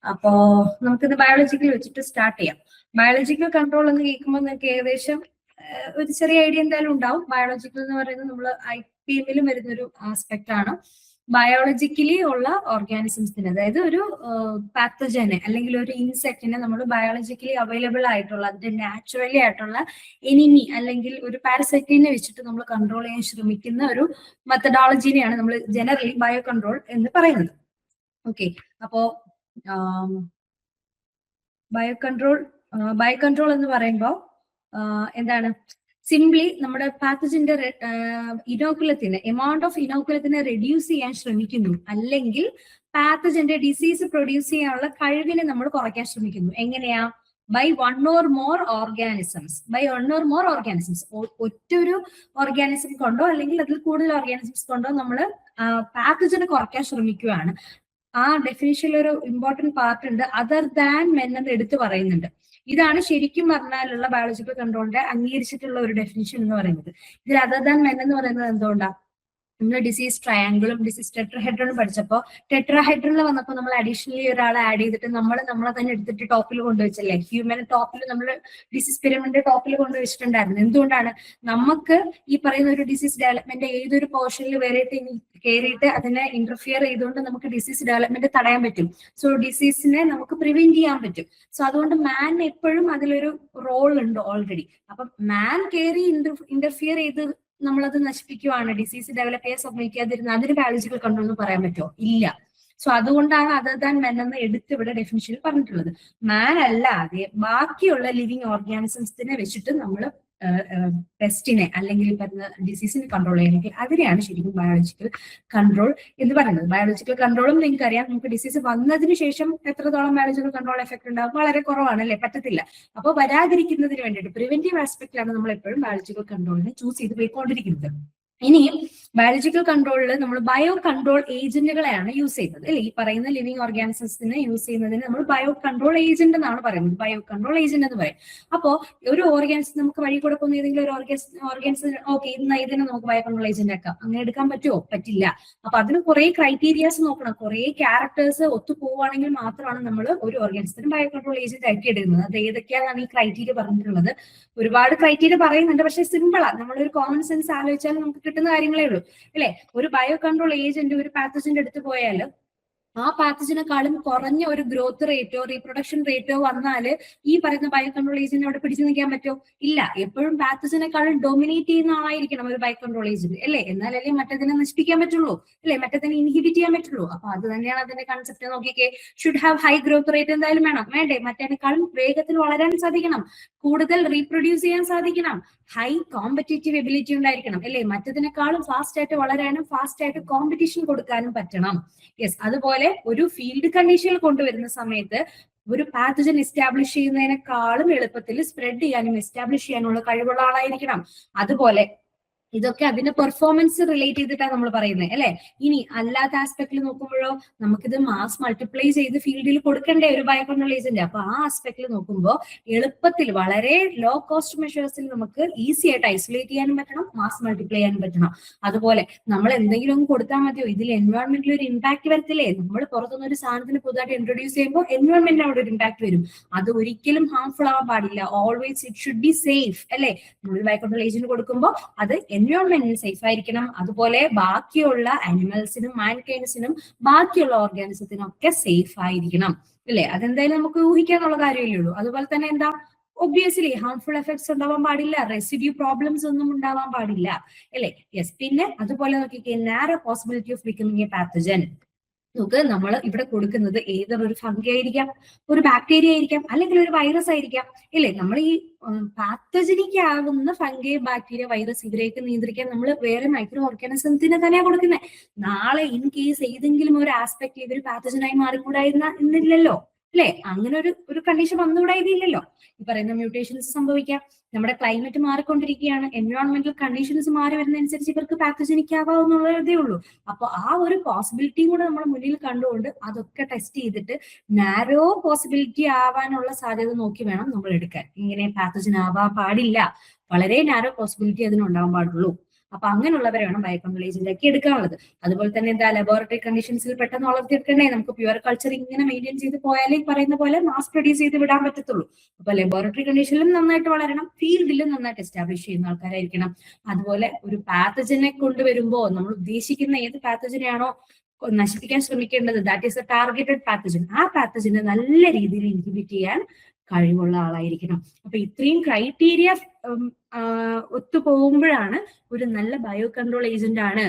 അപ്പോ നമുക്കിത് ബയോളജിക്കൽ വെച്ചിട്ട് സ്റ്റാർട്ട് ചെയ്യാം. ബയോളജിക്കൽ കൺട്രോൾ എന്ന് കേൾക്കുമ്പോൾ നിങ്ങൾക്ക് ഏകദേശം ഒരു ചെറിയ ഐഡിയ എന്തായാലും ഉണ്ടാവും. ബയോളജിക്കൽ എന്ന് പറയുന്നത് നമ്മൾ IPM വരുന്നൊരു ആസ്പെക്ട് ആണ്. ബയോളജിക്കലി ഉള്ള ഓർഗാനിസംസിന്, അതായത് ഒരു പാത്തജനെ അല്ലെങ്കിൽ ഒരു ഇൻസെക്റ്റിനെ നമ്മൾ ബയോളജിക്കലി അവൈലബിൾ ആയിട്ടുള്ള, അതിന്റെ നാച്ചുറലി ആയിട്ടുള്ള എനിമി അല്ലെങ്കിൽ ഒരു പാരസൈറ്റിനെ വെച്ചിട്ട് നമ്മൾ കൺട്രോൾ ചെയ്യാൻ ശ്രമിക്കുന്ന ഒരു മെത്തഡോളജിനെയാണ് നമ്മൾ ജനറലി ബയോ കൺട്രോൾ എന്ന് പറയുന്നത്. ഓക്കെ, അപ്പോ ബയോ കൺട്രോൾ എന്ന് പറയുമ്പോൾ എന്താണ്, സിംപ്ലി നമ്മുടെ പാത്തജന്റെ ഇനോക്കുലത്തിന്, എമൗണ്ട് ഓഫ് ഇനോക്കുലത്തിനെ റെഡ്യൂസ് ചെയ്യാൻ ശ്രമിക്കുന്നു, അല്ലെങ്കിൽ പാത്തജന്റെ ഡിസീസ് പ്രൊഡ്യൂസ് ചെയ്യാനുള്ള കഴിവിനെ നമ്മൾ കുറയ്ക്കാൻ ശ്രമിക്കുന്നു. എങ്ങനെയാ? By one or more organisms. ഒറ്റൊരു ഓർഗാനിസം കൊണ്ടോ അല്ലെങ്കിൽ അതിൽ കൂടുതൽ ഓർഗാനിസംസ് കൊണ്ടോ നമ്മൾ പാത്തജനെ കുറയ്ക്കാൻ ശ്രമിക്കുകയാണ്. ആ ഡെഫിനിഷനിൽ ഒരു ഇമ്പോർട്ടന്റ് പാർട്ട് ഉണ്ട്, അതർ ദാൻ മെൻ എന്ന് എടുത്തു പറയുന്നുണ്ട്. ഇതാണ് ശരിക്കും പറഞ്ഞാലുള്ള ബയോളജിക്കൽ കൺട്രോളിന്റെ അംഗീകരിച്ചിട്ടുള്ള ഒരു ഡെഫിനിഷൻ എന്ന് പറയുന്നത്. ഇതിൽ അതർ ദാൻ മെൻ എന്ന് പറയുന്നത് എന്തുകൊണ്ടാണ്? നമ്മൾ ഡിസീസ് ട്രയാങ്കിളും ഡിസീസ് ടെട്രാഹെഡ്രനും പഠിച്ചപ്പോൾ ടെട്രാഹെഡ്രനിൽ വന്നപ്പോൾ നമ്മൾ അഡീഷണലി ഒരാളെ ആഡ് ചെയ്തിട്ട് നമ്മളെ തന്നെ എടുത്തിട്ട് ടോപ്പിൽ കൊണ്ടുവച്ചല്ലേ, ഹ്യൂമൻ ടോപ്പിൽ നമ്മൾ ഡിസീസ് പിരമിഡിന്റെ ടോപ്പിൽ കൊണ്ടുവച്ചിട്ടുണ്ടായിരുന്നു. എന്തുകൊണ്ടാണ്? നമുക്ക് ഈ പറയുന്ന ഒരു ഡിസീസ് ഡെവലപ്മെന്റ് ഏതൊരു പോർഷനിൽ കയറിയിട്ട് അതിനെ ഇന്റർഫിയർ ചെയ്തുകൊണ്ട് നമുക്ക് ഡിസീസ് ഡെവലപ്മെന്റ് തടയാൻ പറ്റും. സോ ഡിസീസിനെ നമുക്ക് പ്രിവെന്റ് ചെയ്യാൻ പറ്റും. സോ അതുകൊണ്ട് മാൻ എപ്പോഴും അതിലൊരു റോൾ ഉണ്ട് ഓൾറെഡി. അപ്പൊ മാൻ കയറി ഇന്റർഫിയർ ചെയ്ത് നമ്മളത് നശിപ്പിക്കുവാണ്, ഡിസീസ് ഡെവലപ്പ് ചെയ്യാൻ സമ്മതിക്കാതിരുന്ന, അതിന് ബയോളജിക്കൽ കൺട്രോൾ എന്ന് പറയാൻ പറ്റുമോ? ഇല്ല. സോ അതുകൊണ്ടാണ് അതർ ദാൻ മെൻ എന്ന് എടുത്ത് ഇവിടെ ഡെഫിനിഷനിൽ പറഞ്ഞിട്ടുള്ളത്. മാൻ അല്ലാതെ ബാക്കിയുള്ള ലിവിങ് ഓർഗാനിസംസിനെ വെച്ചിട്ട് നമ്മൾ പെസ്റ്റിനെ അല്ലെങ്കിൽ പറഞ്ഞ ഡിസീസിനെ കൺട്രോൾ ചെയ്യണമെങ്കിൽ അതിനെയാണ് ശരിക്കും ബയോളജിക്കൽ കൺട്രോൾ എന്ന് പറയുന്നത്. ബയോളജിക്കൽ കൺട്രോളും നിങ്ങൾക്ക് അറിയാം, നമുക്ക് ഡിസീസ് വന്നതിന് ശേഷം എത്രത്തോളം ബയോളജിക്കൽ കൺട്രോൾ എഫക്ട് ഉണ്ടാവും? വളരെ കുറവാണ് അല്ലെ, പറ്റത്തില്ല. അപ്പോൾ വരാതിരിക്കുന്നതിന് വേണ്ടിയിട്ട് പ്രിവെന്റീവ് ആസ്പെക്റ്റിലാണ് നമ്മൾ എപ്പോഴും ബയോളജിക്കൽ കൺട്രോളിനെ ചൂസ് ചെയ്ത് പോയിക്കൊണ്ടിരിക്കുന്നത്. ഇനിയും ബയോളജിക്കൽ കൺട്രോളിൽ നമ്മൾ ബയോ കൺട്രോൾ ഏജന്റുകളെയാണ് യൂസ് ചെയ്യുന്നത് അല്ലെ. ഈ പറയുന്ന ലിവിങ് ഓർഗാനിസംസിനെ യൂസ് ചെയ്യുന്നതിന് നമ്മൾ ബയോ കൺട്രോൾ ഏജന്റ് എന്നാണ് പറയുന്നത്. ബയോ കൺട്രോൾ ഏജന്റ് എന്ന് പറയും. അപ്പോ ഒരു ഓർഗാനിസം നമുക്ക് വഴി കൊടുക്കുന്ന ഏതെങ്കിലും ഒരു ഓർഗാനിസം ഓക്കെ ഇതിനെ നമുക്ക് ബയോ കൺട്രോൾ ഏജന്റ് ആക്കാം, അങ്ങനെ എടുക്കാൻ പറ്റുമോ? പറ്റില്ല. അപ്പൊ അതിന് കുറെ ക്രൈറ്റീരിയാസ് നോക്കണം, കുറെ ക്യാരക്ടേഴ്സ് ഒത്തു പോവുകയാണെങ്കിൽ മാത്രമാണ് നമ്മൾ ഒരു ഓർഗാനിസത്തിന് ബയോ കൺട്രോൾ ഏജന്റ് ആക്കി എടുക്കുന്നത്. അത് ഏതൊക്കെയാണ് ഈ ക്രൈറ്റീരിയ പറഞ്ഞിട്ടുള്ളത്? ഒരുപാട് ക്രൈറ്റീരിയ പറയുന്നുണ്ട്, പക്ഷെ സിമ്പിളാണ്. നമ്മളൊരു കോമൺ സെൻസ് ആലോചിച്ചാൽ നമുക്ക് കിട്ടുന്ന കാര്യങ്ങളേ ഉള്ളൂ അല്ലെ. ഒരു ബയോ കൺട്രോൾ ഏജന്റ് ഒരു പാത്തജന്റെ അടുത്ത് പോയാൽ ആ പാത്തജിനെക്കാളും കുറഞ്ഞ ഒരു ഗ്രോത്ത് റേറ്റോ റീപ്രൊഡക്ഷൻ റേറ്റോ വന്നാൽ ഈ പറയുന്ന ബയോ കൺട്രോൾ ഏജന്റ് അവിടെ പിടിച്ചു നിൽക്കാൻ പറ്റുമോ? ഇല്ല. എപ്പോഴും പാത്തജിനെക്കാളും ഡോമിനേറ്റ് ചെയ്യുന്ന ആളായിരിക്കണം ഒരു ബയോ കൺട്രോൾ ഏജന്റ് അല്ലെ. എന്നാലല്ലേ മറ്റതിനെ നശിപ്പിക്കാൻ പറ്റുള്ളൂ അല്ലെ, മറ്റതിനെ ഇൻഹിബിറ്റ് ചെയ്യാൻ പറ്റുള്ളൂ. അപ്പൊ അത് തന്നെയാണ് അതിന്റെ കൺസെപ്റ്റ്. നോക്കിക്കേ, should have high growth rate എന്തായാലും വേണ്ടേ? മറ്റേനേക്കാളും വേഗത്തിൽ വളരാൻ സാധിക്കണം, കൂടുതൽ റീപ്രൊഡ്യൂസ് ചെയ്യാൻ സാധിക്കണം, ഹൈ കോമ്പറ്റേറ്റീവ് എബിലിറ്റി ഉണ്ടായിരിക്കണം അല്ലെ. മറ്റതിനേക്കാളും ഫാസ്റ്റ് ആയിട്ട് വളരാനും ഫാസ്റ്റ് ആയിട്ട് കോമ്പറ്റീഷൻ കൊടുക്കാനും പറ്റണം. യെസ്, അതുപോലെ ഒരു ഫീൽഡ് കണ്ടീഷനിൽ കൊണ്ടുവരുന്ന സമയത്ത് ഒരു പാത്തജൻ എസ്റ്റാബ്ലിഷ് ചെയ്യുന്നതിനേക്കാളും എളുപ്പത്തിൽ സ്പ്രെഡ് ചെയ്യാനും എസ്റ്റാബ്ലിഷ് ചെയ്യാനുള്ള കഴിവുള്ള ആളായിരിക്കണം. അതുപോലെ ഇതൊക്കെ അതിന്റെ പെർഫോമൻസ് റിലേറ്റ് ചെയ്തിട്ടാണ് നമ്മൾ പറയുന്നത് അല്ലെ. ഇനി അല്ലാത്ത ആസ്പെക്ടിൽ നോക്കുമ്പോഴോ നമുക്കിത് മാസ് മൾട്ടിപ്ലൈ ചെയ്ത് ഫീൽഡിൽ കൊടുക്കണ്ടേ ഒരു ബയോ കൺട്രോൾ ഏജന്റ്. അപ്പൊ ആ ആസ്പെക്ടിൽ നോക്കുമ്പോൾ എളുപ്പത്തിൽ വളരെ ലോ കോസ്റ്റ് മെഷേഴ്സിൽ നമുക്ക് ഈസി ആയിട്ട് ഐസൊലേറ്റ് ചെയ്യാനും പറ്റണം, മാസ് മൾട്ടിപ്ലൈ ചെയ്യാനും പറ്റണം. അതുപോലെ നമ്മൾ എന്തെങ്കിലും ഒന്ന് കൊടുത്താൽ മതിയോ? ഇതിൽ എൻവയോൺമെന്റിൽ ഒരു ഇമ്പാക്ട് വരത്തില്ലേ? നമ്മൾ പുറത്തുനിന്ന് ഒരു സാധനത്തിന് പുതുതായിട്ട് ഇൻട്രൊഡ്യൂസ് ചെയ്യുമ്പോൾ എൻവയോൺമെന്റിന് അവിടെ ഒരു ഇമ്പാക്ട് വരും. അത് ഒരിക്കലും ഹാംഫുൾ ആവാൻ പാടില്ല. Always it should be safe അല്ലെ. നമ്മൾ ബയോ കൺട്രോൾ ഏജന്റ് കൊടുക്കുമ്പോൾ അത് എൻവയോൺമെന്റിന് സേഫ് ആയിരിക്കണം. അതുപോലെ ബാക്കിയുള്ള ആനിമൽസിനും മാൻകൈൻഡ്സിനും ബാക്കിയുള്ള ഓർഗാനിസത്തിനും ഒക്കെ സേഫ് ആയിരിക്കണം അല്ലെ. അതെന്തായാലും നമുക്ക് ഊഹിക്കാനുള്ള കാര്യമല്ലേ ഉള്ളൂ. അതുപോലെ തന്നെ എന്താ, ഒബ്വിയസ്ലി ഹാർംഫുൾ എഫക്ട്സ് ഉണ്ടാവാൻ പാടില്ല, റെസിഡ്യൂ പ്രോബ്ലംസ് ഒന്നും ഉണ്ടാവാൻ പാടില്ല അല്ലെ. യെസ്, പിന്നെ അതുപോലെ നോക്കിക്കേ, narrow possibility of becoming A pathogen. നമുക്ക് നമ്മൾ ഇവിടെ കൊടുക്കുന്നത് ഏതൊരു ഫംഗി ആയിരിക്കാം, ഒരു ബാക്ടീരിയ ആയിരിക്കാം, അല്ലെങ്കിൽ ഒരു വൈറസ് ആയിരിക്കാം ഇല്ലേ. നമ്മൾ ഈ പാത്തജനിക് ആകുന്ന ഫംഗി, ബാക്ടീരിയ, വൈറസ് ഇവരെയൊക്കെ നിയന്ത്രിക്കാൻ നമ്മൾ വേറെ മൈക്രോ ഓർഗാനിസത്തിനെ തന്നെയാണ് കൊടുക്കുന്നത്. നാളെ ഇൻ കേസ് ഏതെങ്കിലും ഒരു ആസ്പെക്ട് ഇവർ പാത്തജനായി മാറിക്കൂടായിരുന്നില്ലല്ലോ അല്ലെ. അങ്ങനെ ഒരു കണ്ടീഷൻ വന്നുകൂടായില്ലല്ലോ. ഈ പറയുന്ന മ്യൂട്ടേഷൻസ് സംഭവിക്കാം, നമ്മുടെ ക്ലൈമറ്റ് മാറിക്കൊണ്ടിരിക്കുകയാണ്, എൻവയോൺമെന്റൽ കണ്ടീഷൻസ് മാറി വരുന്നതനുസരിച്ച് ഇവർക്ക് പാത്തജനിക് ആവാവുന്നതേ ഉള്ളൂ. അപ്പൊ ആ ഒരു പോസിബിലിറ്റിയും കൂടെ നമ്മൾ മുന്നിൽ കണ്ടുകൊണ്ട് അതൊക്കെ ടെസ്റ്റ് ചെയ്തിട്ട് നാരോ പോസിബിലിറ്റി ആവാനുള്ള സാധ്യത നോക്കി വേണം നമ്മൾ എടുക്കാൻ. ഇങ്ങനെ പാത്തജൻ ആവാൻ പാടില്ല, വളരെ നാരോ പോസിബിലിറ്റി അതിനുണ്ടാവാൻ പാടുള്ളൂ. അപ്പൊ അങ്ങനെയുള്ളവരാണ് ബയോകൺട്രോൾ ഏജന്റ് ആക്കി എടുക്കാനുള്ളത്. അതുപോലെ തന്നെ എന്താ ലബോറട്ടറി കണ്ടീഷൻസിൽ പെട്ടെന്ന് വളർത്തിയെടുക്കണ്ടേ, നമുക്ക് പ്യുവർ കൾച്ചർ ഇങ്ങനെ മെയിൻറ്റെയിൻ ചെയ്ത് പോയാലേ ഈ പറയുന്ന പോലെ മാസ് പ്രൊഡ്യൂസ് ചെയ്ത് വിടാൻ പറ്റത്തുള്ളൂ. അപ്പൊ ലബോറട്ടറി കണ്ടീഷനിലും നന്നായിട്ട് വളരണം, ഫീൽഡിലും നന്നായിട്ട് എസ്റ്റാബ്ലിഷ് ചെയ്യുന്ന ആൾക്കാരായിരിക്കണം. അതുപോലെ ഒരു പാത്തജനെ കൊണ്ടുവരുമ്പോൾ നമ്മൾ ഉദ്ദേശിക്കുന്ന ഏത് പാത്തജനെയാണോ നശിപ്പിക്കാൻ ശ്രമിക്കേണ്ടത്, that is A targeted pathogen, ആ പാത്തജനെ നല്ല രീതിയിൽ ഇൻഹിബിറ്റ് ചെയ്യാൻ കഴിവുള്ള ആളായിരിക്കണം. അപ്പൊ ഇത്രയും ക്രൈറ്റീരിയ ഒത്തുപോകുമ്പോഴാണ് ഒരു നല്ല ബയോ കൺട്രോൾ ഏജന്റ് ആണ്,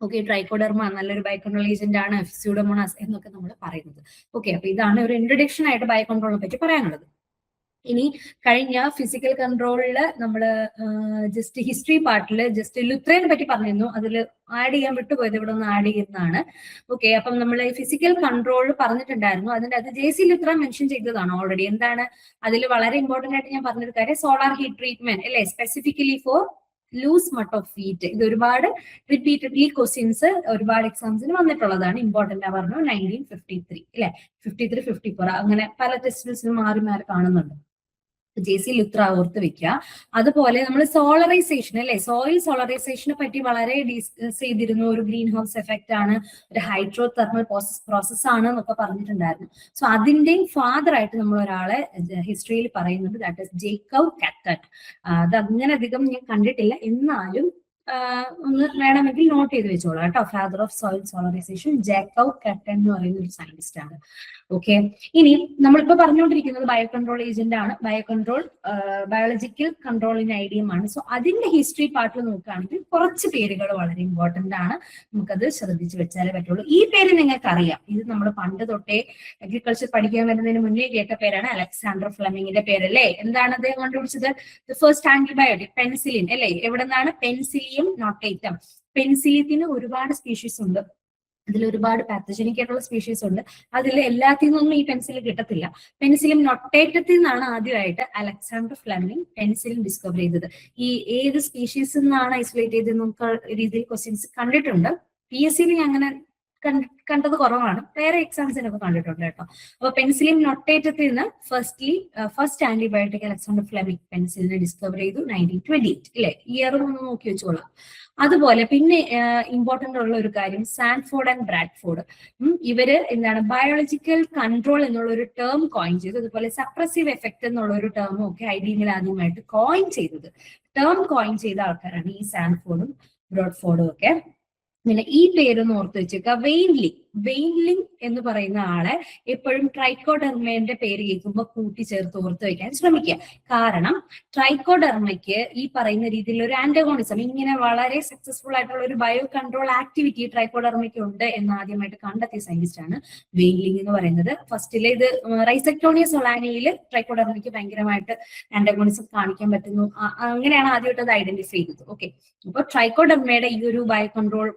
ഓക്കെ, ട്രൈക്കോഡെർമ നല്ലൊരു ബയോ കൺട്രോൾ ഏജന്റ് ആണ്, സ്യൂഡോമോണാസ് എന്നൊക്കെ നമ്മൾ പറയുന്നത്. ഓക്കെ, അപ്പൊ ഇതാണ് ഒരു ഇൻട്രൊഡക്ഷൻ ആയിട്ട് ബയോ കൺട്രോളിനെ പറ്റി പറയാനുള്ളത്. ഇനി കഴിഞ്ഞ ഫിസിക്കൽ കൺട്രോളില് നമ്മൾ ജസ്റ്റ് ഹിസ്റ്ററി പാർട്ടിൽ ജസ്റ്റ് ലുത്രനെ പറ്റി പറഞ്ഞിരുന്നു, അതിൽ ആഡ് ചെയ്യാൻ വിട്ടുപോയത് ഇവിടെ ഒന്ന് ആഡ് ചെയ്യുന്നതാണ്. ഓക്കെ, അപ്പം നമ്മൾ ഫിസിക്കൽ കൺട്രോൾ പറഞ്ഞിട്ടുണ്ടായിരുന്നു, അതിന്റെ അത് JC ലുത്ര മെൻഷൻ ചെയ്തതാണ് ഓൾറെഡി. എന്താണ് അതിൽ വളരെ ഇമ്പോർട്ടന്റ് ആയിട്ട് ഞാൻ പറഞ്ഞൊരു കാര്യം, സോളാർ ഹീറ്റ് ട്രീറ്റ്മെന്റ് അല്ലെ, specifically for loose smut of wheat. ഇത് ഒരുപാട് റിപ്പീറ്റഡ്ലി ക്വസ്റ്റ്യൻസ് ഒരുപാട് എക്സാംസിന് വന്നിട്ടുള്ളതാണ്. ഇമ്പോർട്ടന്റ് ആ പറഞ്ഞു 1953 അല്ലെ, 53, 54 അങ്ങനെ പല ടെസ്റ്റിൽസിനും മാറി മാറി കാണുന്നുണ്ട്. JC ലുത്ര ഓർത്ത് വെക്കുക. അതുപോലെ നമ്മൾ സോളറൈസേഷൻ അല്ലെ, സോയിൽ സോളറൈസേഷനെ പറ്റി വളരെ ഡിസ്കസ് ചെയ്തിരുന്നു. ഒരു ഗ്രീൻ ഹൗസ് എഫക്റ്റ് ആണ്, ഒരു ഹൈഡ്രോ തെർമൽ പ്രോസസ് ആണ് എന്നൊക്കെ പറഞ്ഞിട്ടുണ്ടായിരുന്നു. സോ അതിന്റെയും ഫാദർ ആയിട്ട് നമ്മൾ ഒരാളെ ഹിസ്റ്ററിയിൽ പറയുന്നുണ്ട്, ദാറ്റ് ഇസ് ജേക്കബ് കാറ്റൺ. അത് അങ്ങനെ അധികം ഞാൻ കണ്ടിട്ടില്ല, എന്നാലും ഒന്ന് വേണമെങ്കിൽ നോട്ട് ചെയ്ത് വെച്ചോളാം കേട്ടോ. Father of soil solarization Jacob Katan എന്ന് പറയുന്ന ഒരു സയന്റിസ്റ്റ് ആണ്. ഓക്കെ, ഇനി നമ്മളിപ്പോ പറഞ്ഞുകൊണ്ടിരിക്കുന്നത് ബയോ കൺട്രോൾ ഏജന്റ് ആണ്, ബയോളജിക്കൽ കൺട്രോളിന് ഐഡിയമാണ്. സോ അതിന്റെ ഹിസ്റ്ററി പാർട്ടിൽ നോക്കുകയാണെങ്കിൽ കുറച്ച് പേരുകൾ വളരെ ഇമ്പോർട്ടന്റ് ആണ്, നമുക്കത് ശ്രദ്ധിച്ചു വെച്ചാലേ പറ്റുള്ളൂ. ഈ പേര് നിങ്ങൾക്ക് അറിയാം, ഇത് നമ്മൾ പണ്ട് തൊട്ടേ അഗ്രികൾച്ചർ പഠിക്കാൻ വരുന്നതിന് മുന്നേ കേട്ട പേരാണ്, അലക്സാണ്ടർ ഫ്ലെമിങ്ങിന്റെ പേരല്ലേ. എന്താണ് അദ്ദേഹം കണ്ടുപിടിച്ചത്? ദ ഫസ്റ്റ് ആന്റിബയോട്ടിക് പെൻസിലിൻ അല്ലേ. എവിടെ നിന്നാണ്? പെൻസിലിയം നോട്ടേറ്റം. പെൻസിലിയത്തിന് ഒരുപാട് സ്പീഷീസ് ഉണ്ട്, അതിൽ ഒരുപാട് പാത്തജനിക് ആയിട്ടുള്ള സ്പീഷീസ് ഉണ്ട്. അതിൽ എല്ലാത്തിൽ നിന്നൊന്നും ഈ പെൻസിലിൻ കിട്ടത്തില്ല. പെൻസിലിൻ നൊട്ടേറ്റത്തിൽ നിന്നാണ് ആദ്യമായിട്ട് അലക്സാണ്ടർ ഫ്ലെമിംഗ് പെൻസിലിൻ ഡിസ്കവർ ചെയ്തത്. ഈ ഏത് സ്പീഷീസിൽ നിന്നാണ് ഐസൊലേറ്റ് ചെയ്തത് നമുക്ക് രീതിയിൽ ക്വസ്റ്റ്യൻസ് കണ്ടിട്ടുണ്ട്. PSCയിൽ ഞാൻ അങ്ങനെ കണ്ടത് കുറവാണ്, വേറെ എക്സാംസിനൊക്കെ കണ്ടിട്ടുണ്ട് കേട്ടോ. അപ്പൊ പെൻസിലിൻ നൊട്ടേറ്റത്തിൽ നിന്ന് ഫസ്റ്റ് ആന്റിബയോട്ടിക് അലക്സാണ്ടർ ഫ്ലെമിംഗ് പെൻസിലിനെ ഡിസ്കവർ ചെയ്തു 1928 അല്ലെ. ഇയറും ഒന്ന് നോക്കി വെച്ചോളാം. അതുപോലെ പിന്നെ ഇമ്പോർട്ടന്റ് ഉള്ള ഒരു കാര്യം, സാൻഫോർഡ് ആൻഡ് ബ്രാഡ്ഫോർഡ്, ഇവര് എന്താണ് ബയോളജിക്കൽ കൺട്രോൾ എന്നുള്ള ഒരു ടേം കോയിൻ ചെയ്തു. അതുപോലെ സപ്രസീവ് എഫക്ട് എന്നുള്ള ഒരു ടേമും ഒക്കെ ഐഡിയയിൽ ആദ്യമായിട്ട് കോയിൻ ചെയ്ത ആൾക്കാരാണ് ഈ സാൻഫോർഡും ബ്രാഡ്ഫോർഡും ഒക്കെ. പിന്നെ ഈ പേരൊന്ന് ഓർത്ത് വെച്ചേക്കുക, വെയിൻലിംഗ് എന്ന് പറയുന്ന ആളെ എപ്പോഴും ട്രൈക്കോഡെർമയുടെ പേര് കേൾക്കുമ്പോൾ കൂട്ടിച്ചേർത്ത് ഓർത്ത് വെക്കാൻ ശ്രമിക്കുക. കാരണം ട്രൈക്കോഡെർമയ്ക്ക് ഈ പറയുന്ന രീതിയിൽ ഒരു ആന്റഗോണിസം, ഇങ്ങനെ വളരെ സക്സസ്ഫുൾ ആയിട്ടുള്ള ഒരു ബയോ കൺട്രോൾ ആക്ടിവിറ്റി ട്രൈക്കോഡെർമയ്ക്ക് ഉണ്ട് എന്ന് ആദ്യമായിട്ട് കണ്ടെത്തിയ സയന്റിസ്റ്റ് ആണ് വെയിൻലിംഗ് എന്ന് പറയുന്നത്. ഫസ്റ്റിലെ ഇത് റൈസെക്ടോണിയ സൊളാനയിൽ ട്രൈക്കോഡെർമയ്ക്ക് ഭയങ്കരമായിട്ട് ആന്റഗോണിസം കാണിക്കാൻ പറ്റുന്നു, അങ്ങനെയാണ് ആദ്യമായിട്ട് അത് ഐഡന്റിഫൈ ചെയ്തത്. ഓക്കെ, അപ്പോൾ ട്രൈക്കോഡെർമയുടെ ഈ ഒരു ബയോ കൺട്രോൾ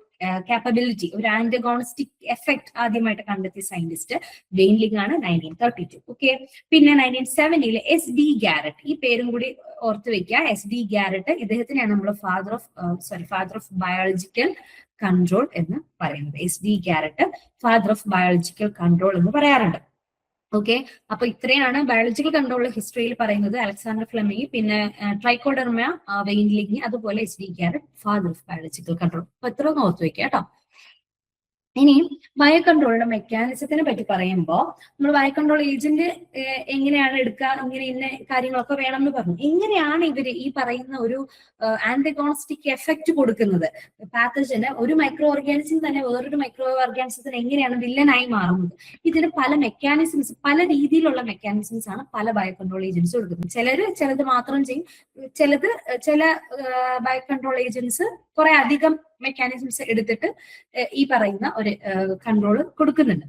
കാപ്പബിലിറ്റി, ഒരു ആന്റഗോണിസ്റ്റിക് എഫക്ട് ആദ്യമായിട്ട് കണ്ടെത്തിയ സയന്റിസ്റ്റ് വെയിൻലിംഗ് ആണ് 1932. ഓക്കെ, പിന്നെ 1970 SD ഗാരറ്റ്, ഈ പേരും കൂടി ഓർത്ത് വെക്കുക. SD ഗാരറ്റ്, ഇദ്ദേഹത്തിനെയാണ് നമ്മൾ ഫാദർ ഓഫ് ബയോളജിക്കൽ കൺട്രോൾ എന്ന് പറയുന്നത്. SD Garrett father of biological control എന്ന് പറയാറുണ്ട്. ഓക്കെ, അപ്പൊ ഇത്രയാണ് ബയോളജിക്കൽ കൺട്രോൾ ഹിസ്റ്ററിയിൽ പറയുന്നത്. അലക്സാണ്ടർ ഫ്ലെമിംഗ്, പിന്നെ ട്രൈക്കോഡെർമ, വെയിൻലിംഗ്, അതുപോലെ SD Garrett father of biological control. അപ്പൊ ഇത്ര ഒന്ന് ഓർത്ത് വെക്കുക കേട്ടോ. ഇനി ബയോ കൺട്രോളിന്റെ മെക്കാനിസത്തിനെ പറ്റി പറയുമ്പോൾ നമ്മൾ ബയോ കൺട്രോൾ ഏജന്റ് എങ്ങനെയാണ് എടുക്കുക, ഇങ്ങനെ ഇന്ന കാര്യങ്ങളൊക്കെ വേണമെന്ന് പറഞ്ഞു. എങ്ങനെയാണ് ഇവര് ഈ പറയുന്ന ഒരു ആന്റഗോണിസ്റ്റിക് എഫക്ട് കൊടുക്കുന്നത്? പാത്തജന് ഒരു മൈക്രോ ഓർഗാനിസം തന്നെ വേറൊരു മൈക്രോ ഓർഗാനിസത്തിന് എങ്ങനെയാണ് വില്ലനായി മാറുന്നത്? ഇതിന് പല മെക്കാനിസംസ്, പല രീതിയിലുള്ള മെക്കാനിസംസ് ആണ് പല ബയോ കൺട്രോൾ ഏജൻസ് കൊടുക്കുന്നത്. ചിലത് മാത്രം ചെയ്യും, ചില ബയോ കൺട്രോൾ ഏജൻസ് കുറെ അധികം മെക്കാനിസംസ് എടുത്തിട്ട് ഈ പറയുന്ന ഒരു കൺട്രോൾ കൊടുക്കുന്നുണ്ട്.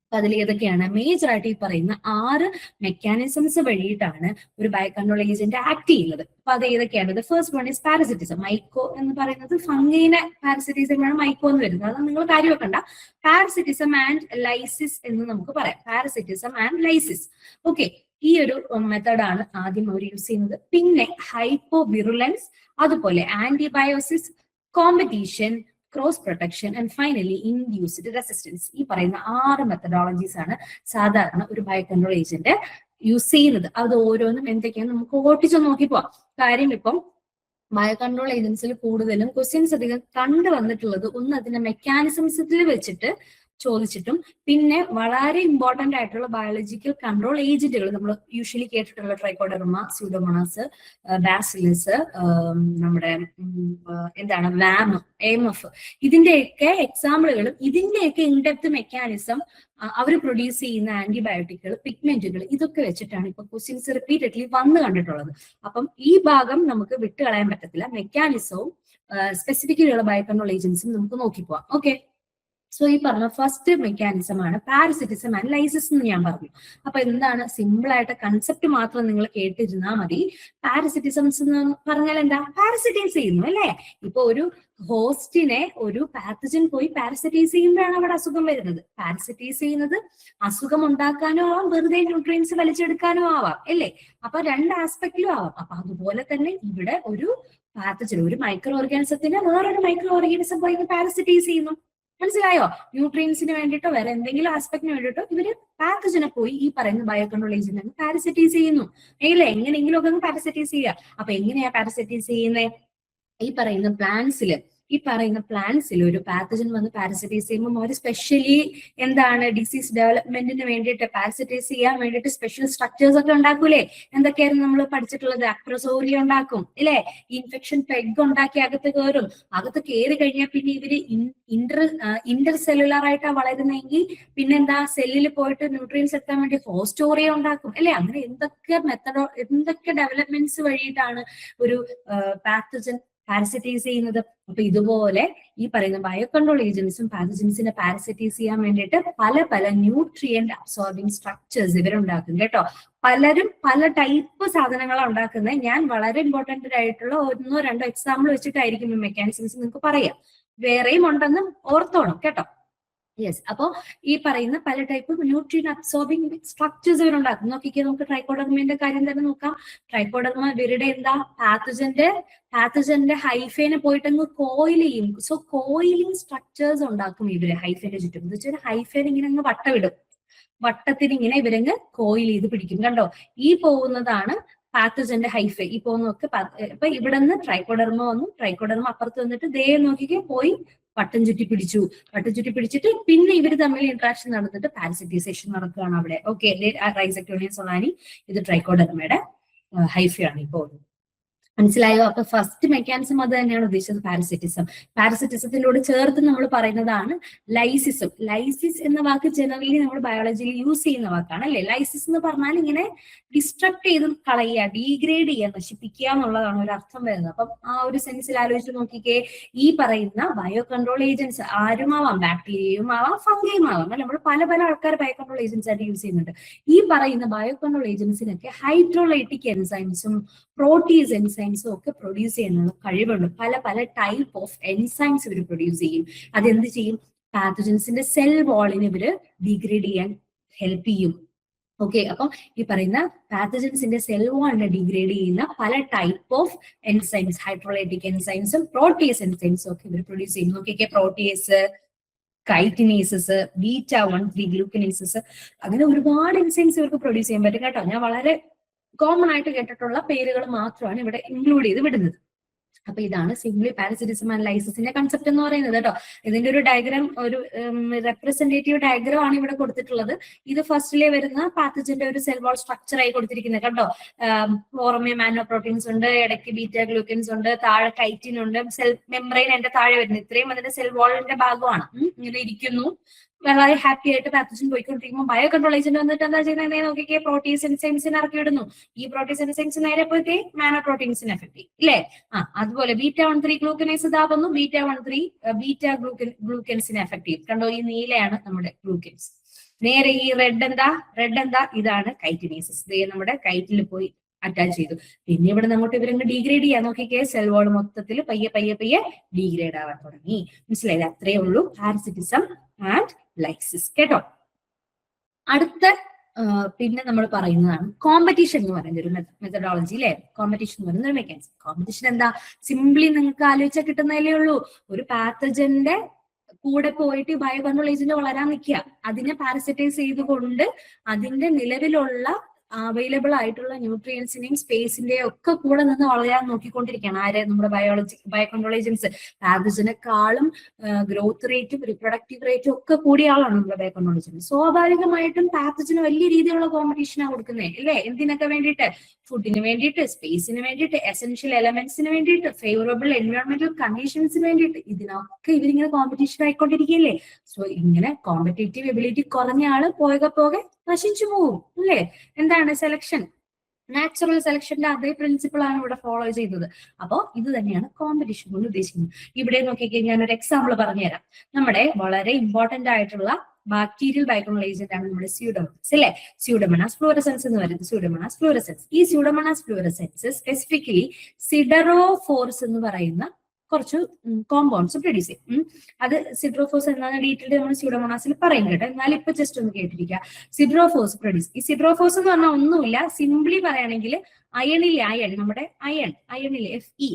അപ്പൊ അതിൽ ഏതൊക്കെയാണ്? മേജർ ആയിട്ട് ഈ പറയുന്ന 6 മെക്കാനിസംസ് വഴിയിട്ടാണ് ഒരു ബയോ കൺട്രോൾ ഏജന്റ് ആക്ട് ചെയ്യുന്നത്. അപ്പൊ അത് ഏതൊക്കെയാണ്? First one is parasitism. Myco എന്ന് പറയുന്നത് ഫംഗീനെ പാരസിറ്റിസമാണ് മൈക്കോ എന്ന് വരുന്നത്, അത് നിങ്ങൾ കാര്യം വെക്കണ്ട. പാരസിറ്റിസം ആൻഡ് ലൈസിസ് എന്ന് നമുക്ക് പറയാം. Parasitism and lysis. ഓക്കെ, ഈ ഒരു മെത്തേഡാണ് ആദ്യം അവർ യൂസ് ചെയ്യുന്നത്. പിന്നെ ഹൈപ്പോ വിറുലൻസ്, അതുപോലെ antibiosis, competition, cross protection and finally induced resistance. ഈ പറയുന്ന 6 മെത്തഡോളജീസ് ആണ് സാധാരണ ഒരു ബയോ കൺട്രോൾ ഏജന്റ് യൂസ് ചെയ്യുന്നത്. അത് ഓരോന്നും എന്തൊക്കെയാണ് നമുക്ക് ഓട്ടിച്ചു നോക്കി പോവാം. കാര്യം ഇപ്പം ബയോ കൺട്രോൾ ഏജൻസിൽ കൂടുതലും ക്വസ്റ്റ്യൻസ് അധികം കണ്ടുവന്നിട്ടുള്ളത് ഒന്ന് അതിന്റെ മെക്കാനിസംസിൽ വെച്ചിട്ട് ചോദിച്ചിട്ടും പിന്നെ വളരെ ഇമ്പോർട്ടന്റ് ആയിട്ടുള്ള ബയോളജിക്കൽ കൺട്രോൾ ഏജന്റുകൾ നമ്മൾ യൂഷ്വലി കേട്ടിട്ടുള്ള ട്രൈക്കോഡെർമ, സ്യൂഡോമോണാസ്, ബാസിലസ്, നമ്മുടെ എന്താണ് വാം, AMF, ഇതിന്റെയൊക്കെ എക്സാമ്പിളുകളും ഇതിന്റെയൊക്കെ ഇൻഡെപ്ത് മെക്കാനിസം അവർ പ്രൊഡ്യൂസ് ചെയ്യുന്ന ആന്റിബയോട്ടിക്കുകൾ, പിഗ്മെന്റുകൾ, ഇതൊക്കെ വെച്ചിട്ടാണ് ഇപ്പൊ ക്വസ്റ്റ്യൻസ് റിപ്പീറ്റഡ്ലി വന്ന് കണ്ടിട്ടുള്ളത്. അപ്പം ഈ ഭാഗം നമുക്ക് വിട്ടുകളയാൻ പറ്റത്തില്ല. മെക്കാനിസവും സ്പെസിഫിക്കലിയുള്ള ബയോ കൺട്രോൾ ഏജൻസും നമുക്ക് നോക്കിപ്പോവാം. ഓക്കെ, സോ ഈ പറഞ്ഞ ഫസ്റ്റ് മെക്കാനിസം ആണ് പാരസിറ്റിസം ആൻഡ് ലൈസിസ് എന്ന് ഞാൻ പറഞ്ഞു. അപ്പൊ എന്താണ്, സിമ്പിൾ ആയിട്ട് കൺസെപ്റ്റ് മാത്രം നിങ്ങൾ കേട്ടിരുന്നാൽ മതി. പാരസിറ്റിസംസ് എന്ന് പറഞ്ഞാൽ എന്താ, പാരസിറ്റൈസ് ചെയ്യുന്നു അല്ലെ. ഇപ്പൊ ഒരു ഹോസ്റ്റിനെ ഒരു പാത്തജൻ പോയി പാരസിറ്റൈസ് ചെയ്യുമ്പോഴാണ് അവിടെ അസുഖം വരുന്നത്. പാരസിറ്റൈസ് ചെയ്യുന്നത് അസുഖം ഉണ്ടാക്കാനോ ആവാം, വെറുതെ ന്യൂട്രിയൻസ് വലിച്ചെടുക്കാനോ ആവാം അല്ലേ. അപ്പൊ രണ്ട് ആസ്പെക്റ്റിലും ആവാം. അപ്പൊ അതുപോലെ തന്നെ ഇവിടെ ഒരു പാത്തജൻ, ഒരു മൈക്രോ ഓർഗാനിസത്തിനെ വേറൊരു മൈക്രോ ഓർഗാനിസം പോയി പാരസിറ്റൈസ് ചെയ്യുന്നു. മനസ്സിലായോ? ന്യൂട്രിയൻസിന് വേണ്ടിയിട്ടോ വേറെ എന്തെങ്കിലും ആസ്പെക്ടിന് വേണ്ടിയിട്ടോ ഇവര് പാത്തജനെ പോയി ഈ പറയുന്ന ബയോ കൺട്രോൾ ഏജന്റ് പാരസിറ്റൈസ് ചെയ്യുന്നു. അല്ലേ, എങ്ങനെയെങ്കിലും ഒക്കെ പാരസിറ്റൈസ് ചെയ്യുക. അപ്പൊ എങ്ങനെയാ പാരസിറ്റൈസ് ചെയ്യുന്നത്? ഈ പറയുന്ന പ്ലാന്റ്സിൽ ഒരു പാത്തജൻ വന്ന് പാരസിറ്റൈസ് ചെയ്യുമ്പോൾ അവർ സ്പെഷ്യലി എന്താണ്, ഡിസീസ് ഡെവലപ്മെന്റിന് വേണ്ടിയിട്ട് പാരസിറ്റൈസ് ചെയ്യാൻ വേണ്ടിയിട്ട് സ്പെഷ്യൽ സ്ട്രക്ചേഴ്സ് ഒക്കെ ഉണ്ടാക്കൂലേ. എന്തൊക്കെയായിരുന്നു നമ്മൾ പഠിച്ചിട്ടുള്ളത്? അക്രോസോറിയ ഉണ്ടാക്കും ഇല്ലേ, ഇൻഫെക്ഷൻ പെഗ് ഉണ്ടാക്കി അകത്ത് കയറും. അകത്ത് കയറി കഴിഞ്ഞാൽ പിന്നെ ഇവര് ഇന്റർ സെല്ലുലാർ ആയിട്ടാണ് വളരുന്നതെങ്കിൽ പിന്നെന്താ, സെല്ലിൽ പോയിട്ട് ന്യൂട്രിയൻസ് എത്താൻ വേണ്ടി ഹോസ്റ്റോറിയ ഉണ്ടാക്കും അല്ലെ. അങ്ങനെ എന്തൊക്കെ ഡെവലപ്മെന്റ്സ് വഴിയിട്ടാണ് ഒരു പാത്തജൻ പാരസിറ്റൈസ് ചെയ്യുന്നത്. അപ്പൊ ഇതുപോലെ ഈ പറയുന്ന ബയോ കൺട്രോൾ ഏജൻസും പാത്തജൻസിനെ പാരസിറ്റൈസ് ചെയ്യാൻ വേണ്ടിയിട്ട് പല ന്യൂട്രിയന്റ് അബ്സോർബിങ് സ്ട്രക്ചേഴ്സ് ഇവരുണ്ടാക്കും കേട്ടോ. പലരും പല ടൈപ്പ് സാധനങ്ങളാണ് ഉണ്ടാക്കുന്നത്. ഞാൻ വളരെ ഇമ്പോർട്ടന്റ് ആയിട്ടുള്ള 1-2 എക്സാമ്പിൾ വെച്ചിട്ടായിരിക്കും ഈ മെക്കാനിസംസ് നിങ്ങൾക്ക് പറയാം. വേറെയും ഉണ്ടെന്ന് ഓർത്തോണം കേട്ടോ. യെസ്, അപ്പോ ഈ പറയുന്ന പല ടൈപ്പ് ന്യൂട്രിയൻ അബ്സോർബിങ് സ്ട്രക്ചേഴ്സ് ഇവരുണ്ടാക്കും. നോക്കിക്കേ, നമുക്ക് ട്രൈക്കോഡെർമയുടെ കാര്യം തന്നെ നോക്കാം. ട്രൈക്കോഡെർമ ഇവരുടെ എന്താ, പാത്തജന്റെ ഹൈഫേനെ പോയിട്ടങ്ങ് കോയിൽ ചെയ്യും. സോ കോയിലിംഗ് സ്ട്രക്ചേഴ്സ് ഉണ്ടാക്കും ഇവര് ഹൈഫേന്റെ ചുറ്റും. എന്ന് വെച്ചാൽ ഹൈഫേൻ ഇങ്ങനെ അങ്ങ് വട്ടമിടും. വട്ടത്തിന് ഇങ്ങനെ ഇവരങ്ങ് കോയിൽ ചെയ്ത് പിടിക്കും. കണ്ടോ, ഈ പോകുന്നതാണ് പാത്തജന്റെ ഹൈഫേ. ഈ പോകുന്നതൊക്കെ ഇപ്പൊ ഇവിടെ നിന്ന് ട്രൈക്കോഡെർമ വന്നു, ട്രൈക്കോഡെർമ അപ്പുറത്ത് വന്നിട്ട് ദേ നോക്കിക്കേ പോയി വട്ടം ചുറ്റി പിടിച്ചിട്ട് പിന്നെ ഇവർ തമ്മിൽ ഇന്ററാക്ഷൻ നടന്നിട്ട് പാരസിറ്റൈസേഷൻ നടക്കുകയാണ് അവിടെ. ഓക്കെ, റൈസക്ടോണിയ സൊളാനി, ഇത് ട്രൈക്കോഡെർമയുടെ ഹൈഫയാണ് ഈ പോകുന്നത്. മനസ്സിലായോ? അപ്പൊ ഫസ്റ്റ് മെക്കാനിസം അത് തന്നെയാണ് ഉദ്ദേശിച്ചത്, പാരസിറ്റിസം. പാരസിറ്റിസത്തിനോട് ചേർത്ത് നമ്മൾ പറയുന്നതാണ് ലൈസിസം. ലൈസിസ് എന്ന വാക്ക് ജനറലി നമ്മൾ ബയോളജിയിൽ യൂസ് ചെയ്യുന്ന വാക്കാണ് അല്ലെ. ലൈസിസ് എന്ന് പറഞ്ഞാൽ ഇങ്ങനെ ഡിസ്ട്രക്ട് ചെയ്ത് കളയുക, ഡീഗ്രേഡ് ചെയ്യുക, നശിപ്പിക്കുക എന്നുള്ളതാണ് ഒരു അർത്ഥം വരുന്നത്. അപ്പം ആ ഒരു സെൻസിൽ ആലോചിച്ച് നോക്കിക്കേ, ഈ പറയുന്ന ബയോ കൺട്രോൾ ഏജൻസ് ആരുമാവാം, ബാക്ടീരിയയും ആവാം, ഫംഗയും ആവാം അല്ലെ. നമ്മൾ പല ആൾക്കാർ ബയോ കൺട്രോൾ ഏജൻസ് ആയിട്ട് യൂസ് ചെയ്യുന്നുണ്ട്. ഈ പറയുന്ന ബയോ കൺട്രോൾ ഏജൻസിനൊക്കെ ഹൈഡ്രോലൈറ്റിക് എൻസൈംസും പ്രോട്ടീസ് എൻസൈംസും ഒക്കെ പ്രൊഡ്യൂസ് ചെയ്യാനുള്ള കഴിവുണ്ട്. പല ടൈപ്പ് ഓഫ് എൻസൈംസ് ഇവർ പ്രൊഡ്യൂസ് ചെയ്യും. അതെന്ത് ചെയ്യും, പാത്തജൻസിന്റെ സെൽ വാളിനെ ഇവര് ഡീഗ്രേഡ് ചെയ്യാൻ ഹെൽപ്പ് ചെയ്യും. ഓക്കെ, അപ്പം ഈ പറയുന്ന പാത്തജൻസിന്റെ സെൽ വാളിനെ ഡീഗ്രേഡ് ചെയ്യുന്ന പല ടൈപ്പ് ഓഫ് എൻസൈംസ്, ഹൈഡ്രോലൈറ്റിക് എൻസൈംസും പ്രോട്ടീസ് എൻസൈംസും ഒക്കെ ഇവർ പ്രൊഡ്യൂസ് ചെയ്യും. നോക്കിയൊക്കെ, പ്രോട്ടിയേസ്, കൈറ്റിനേസസ്, β1,3 ഗ്ലൂക്കനേസസ്, അങ്ങനെ ഒരുപാട് എൻസൈംസ് ഇവർക്ക് പ്രൊഡ്യൂസ് ചെയ്യാൻ പറ്റും കേട്ടോ. ഞാൻ വളരെ കോമൺ ആയിട്ട് കേട്ടിട്ടുള്ള പേരുകൾ മാത്രമാണ് ഇവിടെ ഇൻക്ലൂഡ് ചെയ്ത് വിടുന്നത്. അപ്പൊ ഇതാണ് സിംപ്ലി പാരസിറ്റിസം ആൻഡ് ലൈസിസിന്റെ കൺസെപ്റ്റ് എന്ന് പറയുന്നത് കേട്ടോ. ഇതിന്റെ ഒരു ഡയഗ്രാം, ഒരു റെപ്രസെന്റേറ്റീവ് ഡയഗ്രാം ആണ് ഇവിടെ കൊടുത്തിട്ടുള്ളത്. ഇത് ഫസ്റ്റിലെ വരുന്ന പാത്തജന്റെ ഒരു സെൽ വാൾ സ്ട്രക്ചർ ആയി കൊടുത്തിരിക്കുന്നത് കേട്ടോ. ഫോറമിയ മാനോ പ്രോട്ടീൻസ് ഉണ്ട്, ഇടയ്ക്ക് ബീറ്റ ഗ്ലൂക്കൻസ് ഉണ്ട്, താഴെ കൈറ്റിൻ ഉണ്ട്, സെൽ മെംബ്രെയിൻ എന്റെ താഴെ വരുന്നത്. ഇത്രയും അതിന്റെ സെൽ വാളിന്റെ ഭാഗമാണ്. ഇങ്ങനെ ഇരിക്കുന്നു. വളരെ ഹാപ്പി ആയിട്ട് പാത്തജൻ പോയിക്കൊണ്ടിരിക്കുമ്പോൾ ബയോ കൺട്രോൾ ഏജന്റ് വന്നിട്ട് എന്താ ചെയ്യുന്നത് നോക്കിക്കേ, പ്രോട്ടീസ് എൻസൈംസിനെ ഇറക്കി വിടുന്നു. ഈ പ്രോട്ടീസ് എൻസൈംസ് നേരെ പോയിട്ട് മാനോ പ്രോട്ടീൻസിനെ എഫക്ട് ചെയ്യും ഇല്ലേ. അതുപോലെ β1,3 ഗ്ലൂക്കനേസ് ഇതാവുന്നു, β1,3 ബീറ്റ ഗ്ലൂക്കൻസിനെ എഫക്ട് ചെയ്യും. കണ്ടോ, ഈ നീലയാണ് നമ്മുടെ ഗ്ലൂക്കൻസ്. നേരെ ഈ റെഡ് എന്താ, ഇതാണ് കൈറ്റിനേസസ്. ഇതേ നമ്മുടെ കൈറ്റിൽ പോയി അറ്റാച്ച് ചെയ്തു. പിന്നെ ഇവിടെ അങ്ങോട്ട് ഇവരങ്ങ് ഡീഗ്രേഡ് ചെയ്യാൻ നോക്കിക്കേ, സെൽ വാൾ മൊത്തത്തിൽ പയ്യെ ഡീഗ്രേഡ് ആവാൻ തുടങ്ങി. മനസ്സിലായില്ല? അത്രയേ ഉള്ളൂ പാരസിറ്റിസം ആൻഡ് ലൈസിസ് കേട്ടോ. അടുത്ത പിന്നെ നമ്മൾ പറയുന്നതാണ് കോമ്പറ്റീഷൻ എന്ന് പറയുന്ന ഒരു മെത്തഡോളജി അല്ലെ. കോമ്പറ്റീഷൻ എന്ന് പറയുന്ന ഒരു മെക്കാനിസം. കോമ്പറ്റീഷൻ എന്താ, സിംപ്ലി നിങ്ങൾക്ക് ആലോചിച്ചാൽ കിട്ടുന്നതല്ലേ ഉള്ളൂ. ഒരു പാത്തജന്റെ കൂടെ പോയിട്ട് ബയോ കൺട്രോൾ ഏജന്റ് വളരാൻ നിൽക്കുക, അതിനെ പാരസിറ്റൈസ് ചെയ്തുകൊണ്ട് അതിന്റെ നിലവിലുള്ള അവൈലബിൾ ആയിട്ടുള്ള ന്യൂട്രിയൻസിനെയും സ്പേസിന്റെയും ഒക്കെ കൂടെ നിന്ന് വളരാൻ നോക്കിക്കൊണ്ടിരിക്കുകയാണ്. ആര്? നമ്മുടെ ബയോകൺട്രോൾ ഏജൻസ്. പാത്തജനെക്കാളും ഗ്രോത്ത് റേറ്റും റിപ്രൊഡക്റ്റീവ് റേറ്റും ഒക്കെ കൂടിയ ആളാണ് നമ്മുടെ ബയോകൺട്രോൾ ഏജൻസ്. സ്വാഭാവികമായിട്ടും പാത്തജന് വലിയ രീതിയിലുള്ള കോമ്പറ്റീഷനാണ് കൊടുക്കുന്നത് അല്ലേ? എന്തിനൊക്കെ വേണ്ടിയിട്ട്? ഫുഡിന് വേണ്ടിയിട്ട്, സ്പേസിന് വേണ്ടിയിട്ട്, എസെൻഷ്യൽ എലമെന്റ്സിന് വേണ്ടിയിട്ട്, ഫേവറബിൾ എൻവയോൺമെന്റൽ കണ്ടീഷൻസിന് വേണ്ടിയിട്ട്, ഇതിനൊക്കെ ഇവരിങ്ങനെ കോമ്പറ്റീഷൻ ആയിക്കൊണ്ടിരിക്കുകയല്ലേ. സോ ഇങ്ങനെ കോമ്പറ്റേറ്റീവ് എബിലിറ്റി കുറഞ്ഞ ആള് പോകെ പോകെ നശിച്ചു പോകും അല്ലേ? എന്താണ് സെലക്ഷൻ? നാച്ചുറൽ സെലക്ഷന്റെ അതേ പ്രിൻസിപ്പിൾ ആണ് ഇവിടെ ഫോളോ ചെയ്തത്. അപ്പോൾ ഇത് തന്നെയാണ് കോമ്പറ്റീഷൻ കൊണ്ട് ഉദ്ദേശിക്കുന്നത്. ഇവിടെ നോക്കിക്കഴിഞ്ഞാൽ ഞാൻ ഒരു എക്സാമ്പിൾ പറഞ്ഞുതരാം. നമ്മുടെ വളരെ ഇമ്പോർട്ടന്റ് ആയിട്ടുള്ള ബാക്ടീരിയൽ ബയോകൺട്രോൾ ഏജന്റ് ആണ് നമ്മുടെ സ്യൂഡോമോണാസ് അല്ലെ? സ്യൂഡോമോണാസ് ഫ്ലൂറസെൻസ് എന്ന് പറയുന്നത് സ്യൂഡോമോണാസ് ഫ്ലൂറസെൻസ്. ഈ സ്യൂഡോമോണാസ് ഫ്ലൂറസെൻസ് സ്പെസിഫിക്കലി സിഡറോഫോർസ് എന്ന് പറയുന്ന കുറച്ച് കോമ്പൗണ്ട്സ് പ്രൊഡ്യൂസ് ചെയ്യും. അത് സിഡ്രോഫോസ് എന്നാണ് ഡീറ്റെയിൽ നമ്മൾ സ്യൂഡോമോണാസിൽ പറയും കേട്ടോ. എന്നാലും ഇപ്പൊ ജസ്റ്റ് ഒന്ന് കേട്ടിരിക്കുക. സിഡ്രോഫോസ് പ്രൊഡ്യൂസ്. ഈ സിഡ്രോഫോസ് എന്ന് പറഞ്ഞാൽ ഒന്നുമില്ല, സിംപ്ലി പറയുകയാണെങ്കിൽ അയണിലെ നമ്മുടെ അയണിലെ Fe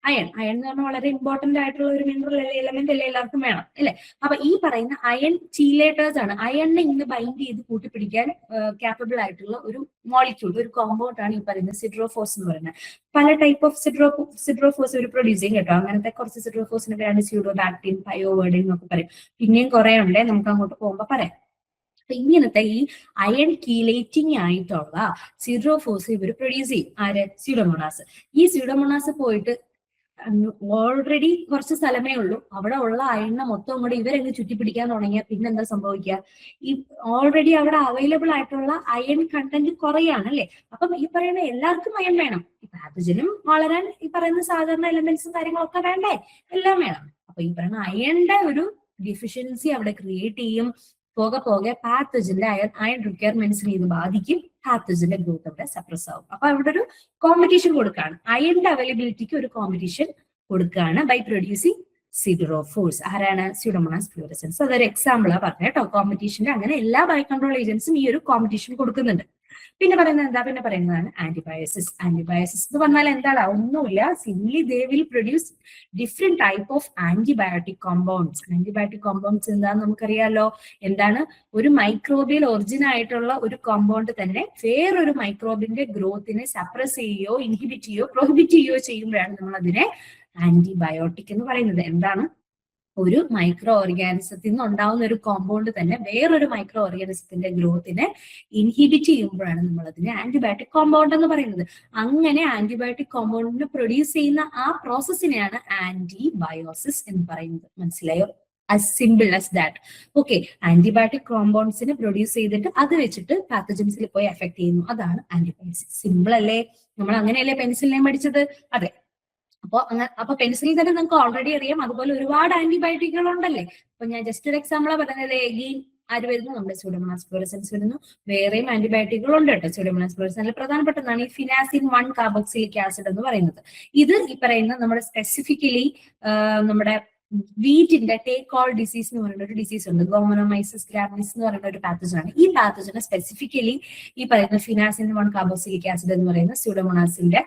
അയൺ എന്ന് പറഞ്ഞാൽ വളരെ ഇമ്പോർട്ടന്റ് ആയിട്ടുള്ള ഒരു മിനറൽ എലമെന്റ് അല്ലേ, എല്ലാവർക്കും വേണം അല്ലെ? അപ്പൊ ഈ പറയുന്ന അയൺ ചീലേറ്റേഴ്സ് ആണ്. അയണിനെ ഇന്ന് ബൈൻഡ് ചെയ്ത് കൂട്ടിപ്പിടിക്കാൻ കാപ്പബിൾ ആയിട്ടുള്ള ഒരു മോളിക്യൂൾ, ഒരു കോമ്പൗണ്ട് ആണ് ഈ പറയുന്നത് സിഡ്രോഫോസ് എന്ന് പറയുന്നത്. പല ടൈപ്പ് ഓഫ് സിഡ്രോഫോസ് ഒരു പ്രൊഡ്യൂസ് ചെയ്യും കേട്ടോ. അങ്ങനത്തെ കുറച്ച് സിഡ്രോഫോസിന്റെ പേരാണ് സ്യൂഡോബാക്ടീൻ, പയോവേർഡിൻ എന്നൊക്കെ പറയും. പിന്നെയും കുറെ ഉണ്ടേ, നമുക്ക് അങ്ങോട്ട് പോകുമ്പോ പറയാം. ഇങ്ങനത്തെ ഈ അയൺ കീലേറ്റിംഗ് ആയിട്ടുള്ള സിഡ്രോഫോസ് ഇവർ പ്രൊഡ്യൂസ് ചെയ്യും. ആര്? സ്യൂഡോമോണാസ്. ഈ സ്യൂഡോമോണാസ് പോയിട്ട് ഓൾറെഡി കുറച്ച് സ്ഥലമേ ഉള്ളൂ, അവിടെ ഉള്ള അയണിനെ മൊത്തം കൂടെ ഇവരങ്ങ് ചുറ്റിപ്പിടിക്കാൻ തുടങ്ങിയാൽ പിന്നെ എന്താ സംഭവിക്കുക? ഈ ഓൾറെഡി അവിടെ അവൈലബിൾ ആയിട്ടുള്ള അയൺ കണ്ടന്റ് കുറയാണ് അല്ലെ? അപ്പം ഈ പറയുന്ന എല്ലാവർക്കും അയൺ വേണം. ഈ പാത്തജനും വളരാൻ ഈ പറയുന്ന സാധാരണ എലമെന്റ്സും കാര്യങ്ങളൊക്കെ വേണ്ടേ? എല്ലാം വേണം. അപ്പൊ ഈ പറയുന്ന അയണിന്റെ ഒരു ഡിഫിഷ്യൻസി അവിടെ ക്രിയേറ്റ് ചെയ്യും. പോകെ പോകെ പാത്തജന്റെ അയൺ റിക്വയർമെന്റ്സിനെ ഇത് ബാധിക്കും. പാത്തജന്റെ ഗ്രോത്ത് അവിടെ സപ്രസ് ആവും. അപ്പൊ അവിടെ ഒരു കോമ്പറ്റീഷൻ കൊടുക്കുകയാണ്. അയണിന്റെ അവൈലബിലിറ്റിക്ക് ഒരു കോമ്പറ്റീഷൻ കൊടുക്കുകയാണ് ബൈ പ്രൊഡ്യൂസിങ് സിഡറോഫോർസ്. ആരാണ്? Pseudomonas fluorescens. അതൊരു എക്സാമ്പിളാ പറഞ്ഞ കേട്ടോ കോമ്പറ്റീഷന്റെ. അങ്ങനെ എല്ലാ ബയോകൺട്രോൾ ഏജൻസും ഈ ഒരു കോമ്പറ്റീഷൻ കൊടുക്കുന്നുണ്ട്. പിന്നെ പറയുന്നത് എന്താ? പിന്നെ പറയുന്നതാണ് ആന്റിബയോസിസ്. ആന്റിബയോസിസ് എന്ന് പറഞ്ഞാൽ എന്താണ്? ഒന്നുമില്ല, simply they will produce different type of antibiotic compounds. Antibiotic compounds എന്താണെന്ന് നമുക്കറിയാലോ. എന്താണ്? ഒരു മൈക്രോബിയൽ ഒറിജിൻ ആയിട്ടുള്ള ഒരു കോമ്പൗണ്ട് തന്നെ വേറൊരു മൈക്രോബിന്റെ ഗ്രോത്തിനെ സപ്രസ് ചെയ്യുകയോ ഇൻഹിബിറ്റ് ചെയ്യുകയോ പ്രൊഹിബിറ്റ് ചെയ്യുകയോ ചെയ്യുമ്പോഴാണ് നമ്മൾ അതിനെ ആന്റിബയോട്ടിക് എന്ന് പറയുന്നത്. എന്താണ്? ഒരു മൈക്രോ ഓർഗാനിസത്തിൽ നിന്ന് ഉണ്ടാവുന്ന ഒരു കോമ്പൗണ്ട് തന്നെ വേറൊരു മൈക്രോ ഓർഗാനിസത്തിന്റെ ഗ്രോത്തിനെ ഇൻഹിബിറ്റ് ചെയ്യുമ്പോഴാണ് നമ്മൾ അതിനെ ആന്റിബയോട്ടിക് കോമ്പൗണ്ട് എന്ന് പറയുന്നത്. അങ്ങനെ ആന്റിബയോട്ടിക് കോമ്പൗണ്ടിനെ പ്രൊഡ്യൂസ് ചെയ്യുന്ന ആ പ്രോസസ്സിനെയാണ് ആന്റിബയോസിസ് എന്ന് പറയുന്നത്. മനസ്സിലായോ? as simple as that. Okay, antibiotic കോമ്പൗണ്ട്സിനെ പ്രൊഡ്യൂസ് ചെയ്തിട്ട് അത് വെച്ചിട്ട് പാത്തജൻസിൽ പോയി എഫക്ട് ചെയ്യുന്നു. അതാണ് ആന്റിബയോസിസ്. സിമ്പിൾ അല്ലേ? നമ്മൾ അങ്ങനെയല്ലേ പെൻസിലിനെ പഠിച്ചത്? അതെ. അപ്പൊ പെൻസിലിൽ തന്നെ നിങ്ങൾക്ക് ഓൾറെഡി അറിയാം. അതുപോലെ ഒരുപാട് ആന്റിബയോട്ടിക്കുകൾ ഉണ്ടല്ലേ. അപ്പൊ ഞാൻ ജസ്റ്റ് ഒരു എക്സാമ്പിളാ പറഞ്ഞത്. എഗെയിൻ ആര് വരുന്നു? നമ്മുടെ സ്യൂഡോമോണാസ് ഫ്ലൂറസെൻസ് വരുന്നു. വേറെയും ആന്റിബയോട്ടിക്കുകൾ ഉണ്ട് കേട്ടോ. സ്യൂഡോമോണാസ് ഫ്ലൂറസെൻസിൽ പ്രധാനപ്പെട്ടതാണ് ഈ ഫിനാസിൻ 1 കാർബോക്സിലിക് ആസിഡ് എന്ന് പറയുന്നത്. ഇത് ഈ പറയുന്ന നമ്മുടെ സ്പെസിഫിക്കലി നമ്മുടെ വീറ്റിന്റെ ടേക്ക് ഓൾ ഡിസീസ് എന്ന് പറയുന്ന ഒരു ഡിസീസ് ഉണ്ട്. ഗോമോണോമൈസിസ് ഗ്രാവിഡിസ് എന്ന് പറയുന്ന ഒരു പാത്തജൻ ആണ്. ഈ പാത്തജനെ സ്പെസിഫിക്കലി ഈ പറയുന്ന ഫിനാസിൻ 1 കാർബോക്സിലിക് ആസിഡ് എന്ന് പറയുന്ന സ്യൂഡോമോണാസിന്റെ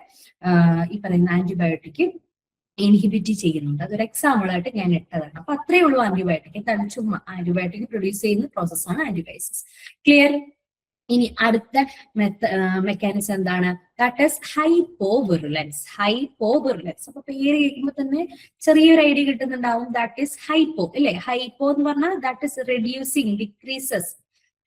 ഈ പറയുന്ന ആന്റിബയോട്ടിക് ഇൻഹിബിറ്റ് ചെയ്യുന്നുണ്ട്. അതൊരു എക്സാമ്പിൾ ആയിട്ട് ഞാൻ ഇട്ടതാണ്. അപ്പൊ അത്രയേ ഉള്ളൂ ആന്റിബയോട്ടിക്. എന്താണ്? ചുമ്മാ ആന്റിബയോട്ടിക് പ്രൊഡ്യൂസ് ചെയ്യുന്ന പ്രോസസ്സാണ് ആന്റിബയോസിസ്. ക്ലിയർ? ഇനി അടുത്ത മെക്കാനിസം എന്താണ്? That is hypovirulence. ഹൈപ്പോവിറുലൻസ്. അപ്പൊ പേര് കേൾക്കുമ്പോൾ തന്നെ ചെറിയൊരു ഐഡിയ കിട്ടുന്നുണ്ടാവും. ദാറ്റ് ഈസ് ഹൈപ്പോ അല്ലെ? ഹൈപ്പോ എന്ന് പറഞ്ഞാൽ that is reducing, decreases.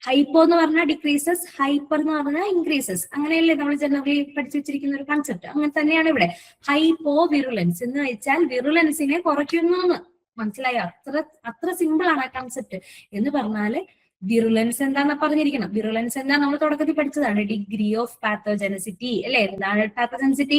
Hypo എന്ന് പറഞ്ഞാൽ ഡിക്രീസസ്, ഹൈപ്പർ എന്ന് പറഞ്ഞാൽ ഇൻക്രീസസ്. അങ്ങനെയല്ലേ നമ്മൾ ജനറലി പഠിച്ചു വെച്ചിരിക്കുന്ന ഒരു കൺസെപ്റ്റ്. അങ്ങനെ തന്നെയാണ് ഇവിടെ. ഹൈപ്പോ വിറുലൻസ് എന്ന് വെച്ചാൽ വിറുലൻസിനെ കുറയ്ക്കുന്നു എന്ന്. മനസ്സിലായോ? അത്ര സിമ്പിൾ ആണ് ആ കൺസെപ്റ്റ്. എന്ന് പറഞ്ഞാല് വിറുലൻസ് എന്താണെന്ന് പറഞ്ഞിരിക്കണം. വിറുലൻസ് എന്താ നമ്മൾ തുടക്കത്തിൽ പഠിച്ചതാണ്. ഡിഗ്രി ഓഫ് പാത്തോജെനസിറ്റി അല്ലെ? എന്താണ് പാത്തോജെനസിറ്റി?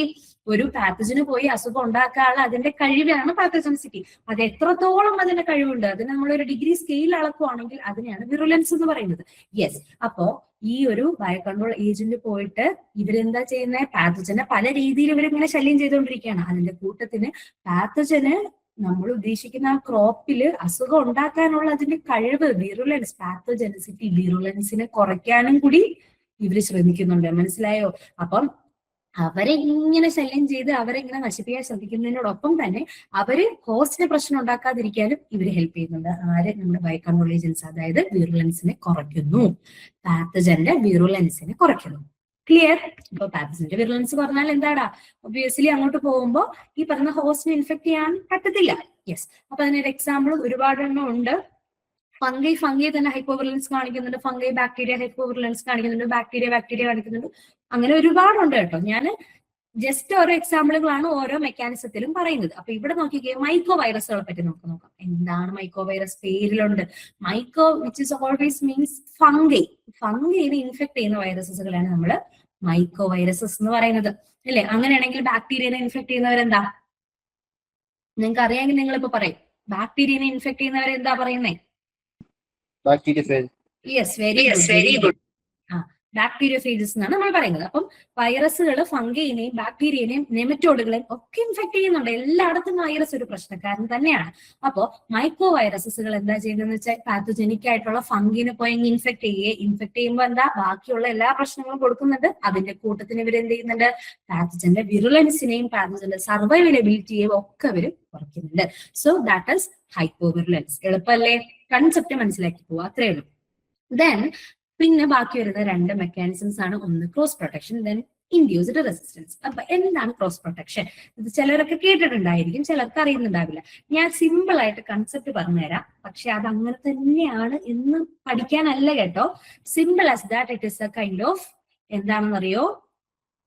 ഒരു പാത്തജന് പോയി അസുഖം ഉണ്ടാക്കാനുള്ള അതിന്റെ കഴിവാണ് പാത്തോജെനസിറ്റി. അത് എത്രത്തോളം അതിന്റെ കഴിവുണ്ട്, അതിന് നമ്മളൊരു ഡിഗ്രി സ്കെയിൽ അളക്കുവാണെങ്കിൽ അതിനെയാണ് വിറുലൻസ് എന്ന് പറയുന്നത്. യെസ്. അപ്പോ ഈ ഒരു ബയോകൺട്രോൾ ഏജന്റ് പോയിട്ട് ഇവരെന്താ ചെയ്യുന്നത്? പാത്തജനെ പല രീതിയിൽ ഇവരിങ്ങനെ ശല്യം ചെയ്തുകൊണ്ടിരിക്കുകയാണ്. അതിന്റെ കൂട്ടത്തിന് പാത്തജന് നമ്മൾ ഉദ്ദേശിക്കുന്ന ആ ക്രോപ്പിൽ അസുഖം ഉണ്ടാക്കാനുള്ള അതിന്റെ കഴിവ്, വിറുലൻസ്, പാത്തോജെനസിറ്റി, വിറുലൻസിനെ കുറയ്ക്കാനും കൂടി ഇവര് ശ്രമിക്കുന്നുണ്ട്. മനസ്സിലായോ? അപ്പം അവരെ ഇങ്ങനെ ശല്യം ചെയ്ത് അവരെ ഇങ്ങനെ നശിപ്പിക്കാൻ ശ്രദ്ധിക്കുന്നതിനോടൊപ്പം തന്നെ അവര് ഹോസ്റ്റിന് പ്രശ്നം ഉണ്ടാക്കാതിരിക്കാനും ഇവര് ഹെൽപ്പ് ചെയ്യുന്നുണ്ട്. ആര്? നമ്മുടെ ബയോകൺട്രോൾ ഏജൻസ്. അതായത് വിറുലൻസിനെ കുറയ്ക്കുന്നു, പാത്തജന്റെ വിറുലൻസിനെ കുറയ്ക്കുന്നു. ക്ലിയർ? ഇപ്പൊ പാത്തജന്റെ വിറുലൻസ് പറഞ്ഞാൽ എന്താടാ? ഒബ്വിയസ്ലി അങ്ങോട്ട് പോകുമ്പോൾ ഈ പറഞ്ഞ ഹോസ്റ്റിനെ ഇൻഫെക്ട് ചെയ്യാൻ പറ്റത്തില്ല. യെസ്. അപ്പൊ അതിനൊരു എക്സാമ്പിൾ ഒരുപാടെണ്ണം ഉണ്ട്. ഫംഗി തന്നെ ഹൈപ്പോവിറുലൻസ് കാണിക്കുന്നുണ്ട്, ഫംഗൈ ബാക്ടീരിയ ഹൈപ്പോവിറുലൻസ് കാണിക്കുന്നുണ്ട്, ബാക്ടീരിയ കാണിക്കുന്നുണ്ട്. അങ്ങനെ ഒരുപാടുണ്ട് കേട്ടോ. ഞാൻ ജസ്റ്റ് ഓരോ എക്സാമ്പിളുകളാണ് ഓരോ മെക്കാനിസത്തിലും പറയുന്നത്. അപ്പൊ ഇവിടെ നോക്കിക്കേ, മൈക്കോ വൈറസുകളെ പറ്റി നമുക്ക് നോക്കാം. എന്താണ് മൈക്കോ വൈറസ്? പേരിലുണ്ട് myco, which is always means fungi. ഫംഗൈനെ ഇൻഫെക്ട് ചെയ്യുന്ന വൈറസസുകളാണ് നമ്മൾ മൈക്കോ വൈറസസ് എന്ന് പറയുന്നത്, അല്ലേ? അങ്ങനെയാണെങ്കിൽ ബാക്ടീരിയനെ ഇൻഫെക്ട് ചെയ്യുന്നവരെന്താ? നിങ്ങൾക്ക് അറിയാമെങ്കിൽ നിങ്ങൾ ഇപ്പൊ പറയും. ബാക്ടീരിയനെ ഇൻഫെക്ട് ചെയ്യുന്നവരെന്താ പറയുന്നേ? Yes, very good. ബാക്ടീരിയോഫേജസ് എന്നാണ് നമ്മൾ പറയുന്നത്. അപ്പം വൈറസുകൾ ഫംഗൈനെയും ബാക്ടീരിയനെയും നെമറ്റോഡുകളെയും ഒക്കെ ഇൻഫെക്ട് ചെയ്യുന്നുണ്ട്. എല്ലായിടത്തും വൈറസ് ഒരു പ്രശ്നക്കാരൻ തന്നെയാണ്. അപ്പോൾ മൈക്രോ വൈറസസുകൾ എന്താ ചെയ്യുന്നതെന്ന് വെച്ചാൽ പാത്തോജനിക് ആയിട്ടുള്ള ഫംഗിനെ പോയി ഇൻഫെക്ട് ചെയ്യുമ്പോൾ എന്താ ബാക്കിയുള്ള എല്ലാ പ്രശ്നങ്ങളും കൊടുക്കുന്നുണ്ട്. അതിന്റെ കൂട്ടത്തിന് ഇവർ എന്ത് ചെയ്യുന്നുണ്ട്? പാത്തോജന്റെ വിറുലൻസിനെയും പാത്തോജന്റെ സർവൈവലബിലിറ്റിയെയും ഒക്കെ ഇവർ കുറയ്ക്കുന്നുണ്ട്. So that is hypovirulence. എളുപ്പമല്ലേ? കൺസെപ്റ്റ് മനസ്സിലാക്കി പോവാ, അത്രേ ഉള്ളൂ. ദെൻ പിന്നെ ബാക്കി വരുന്ന രണ്ട് മെക്കാനിസംസ് ആണ്. ഒന്ന് cross protection, then induced resistance. അപ്പൊ എന്താണ് ക്രോസ് പ്രൊട്ടക്ഷൻ? ഇത് ചിലരൊക്കെ കേട്ടിട്ടുണ്ടായിരിക്കും, ചിലർക്ക് അറിയുന്നുണ്ടാവില്ല. ഞാൻ സിമ്പിൾ ആയിട്ട് കൺസെപ്റ്റ് പറഞ്ഞുതരാം. പക്ഷെ അത് അങ്ങനെ തന്നെയാണ് എന്ന് പഠിക്കാനല്ല കേട്ടോ. Simple as that. It is A kind of എന്താണെന്നറിയോ?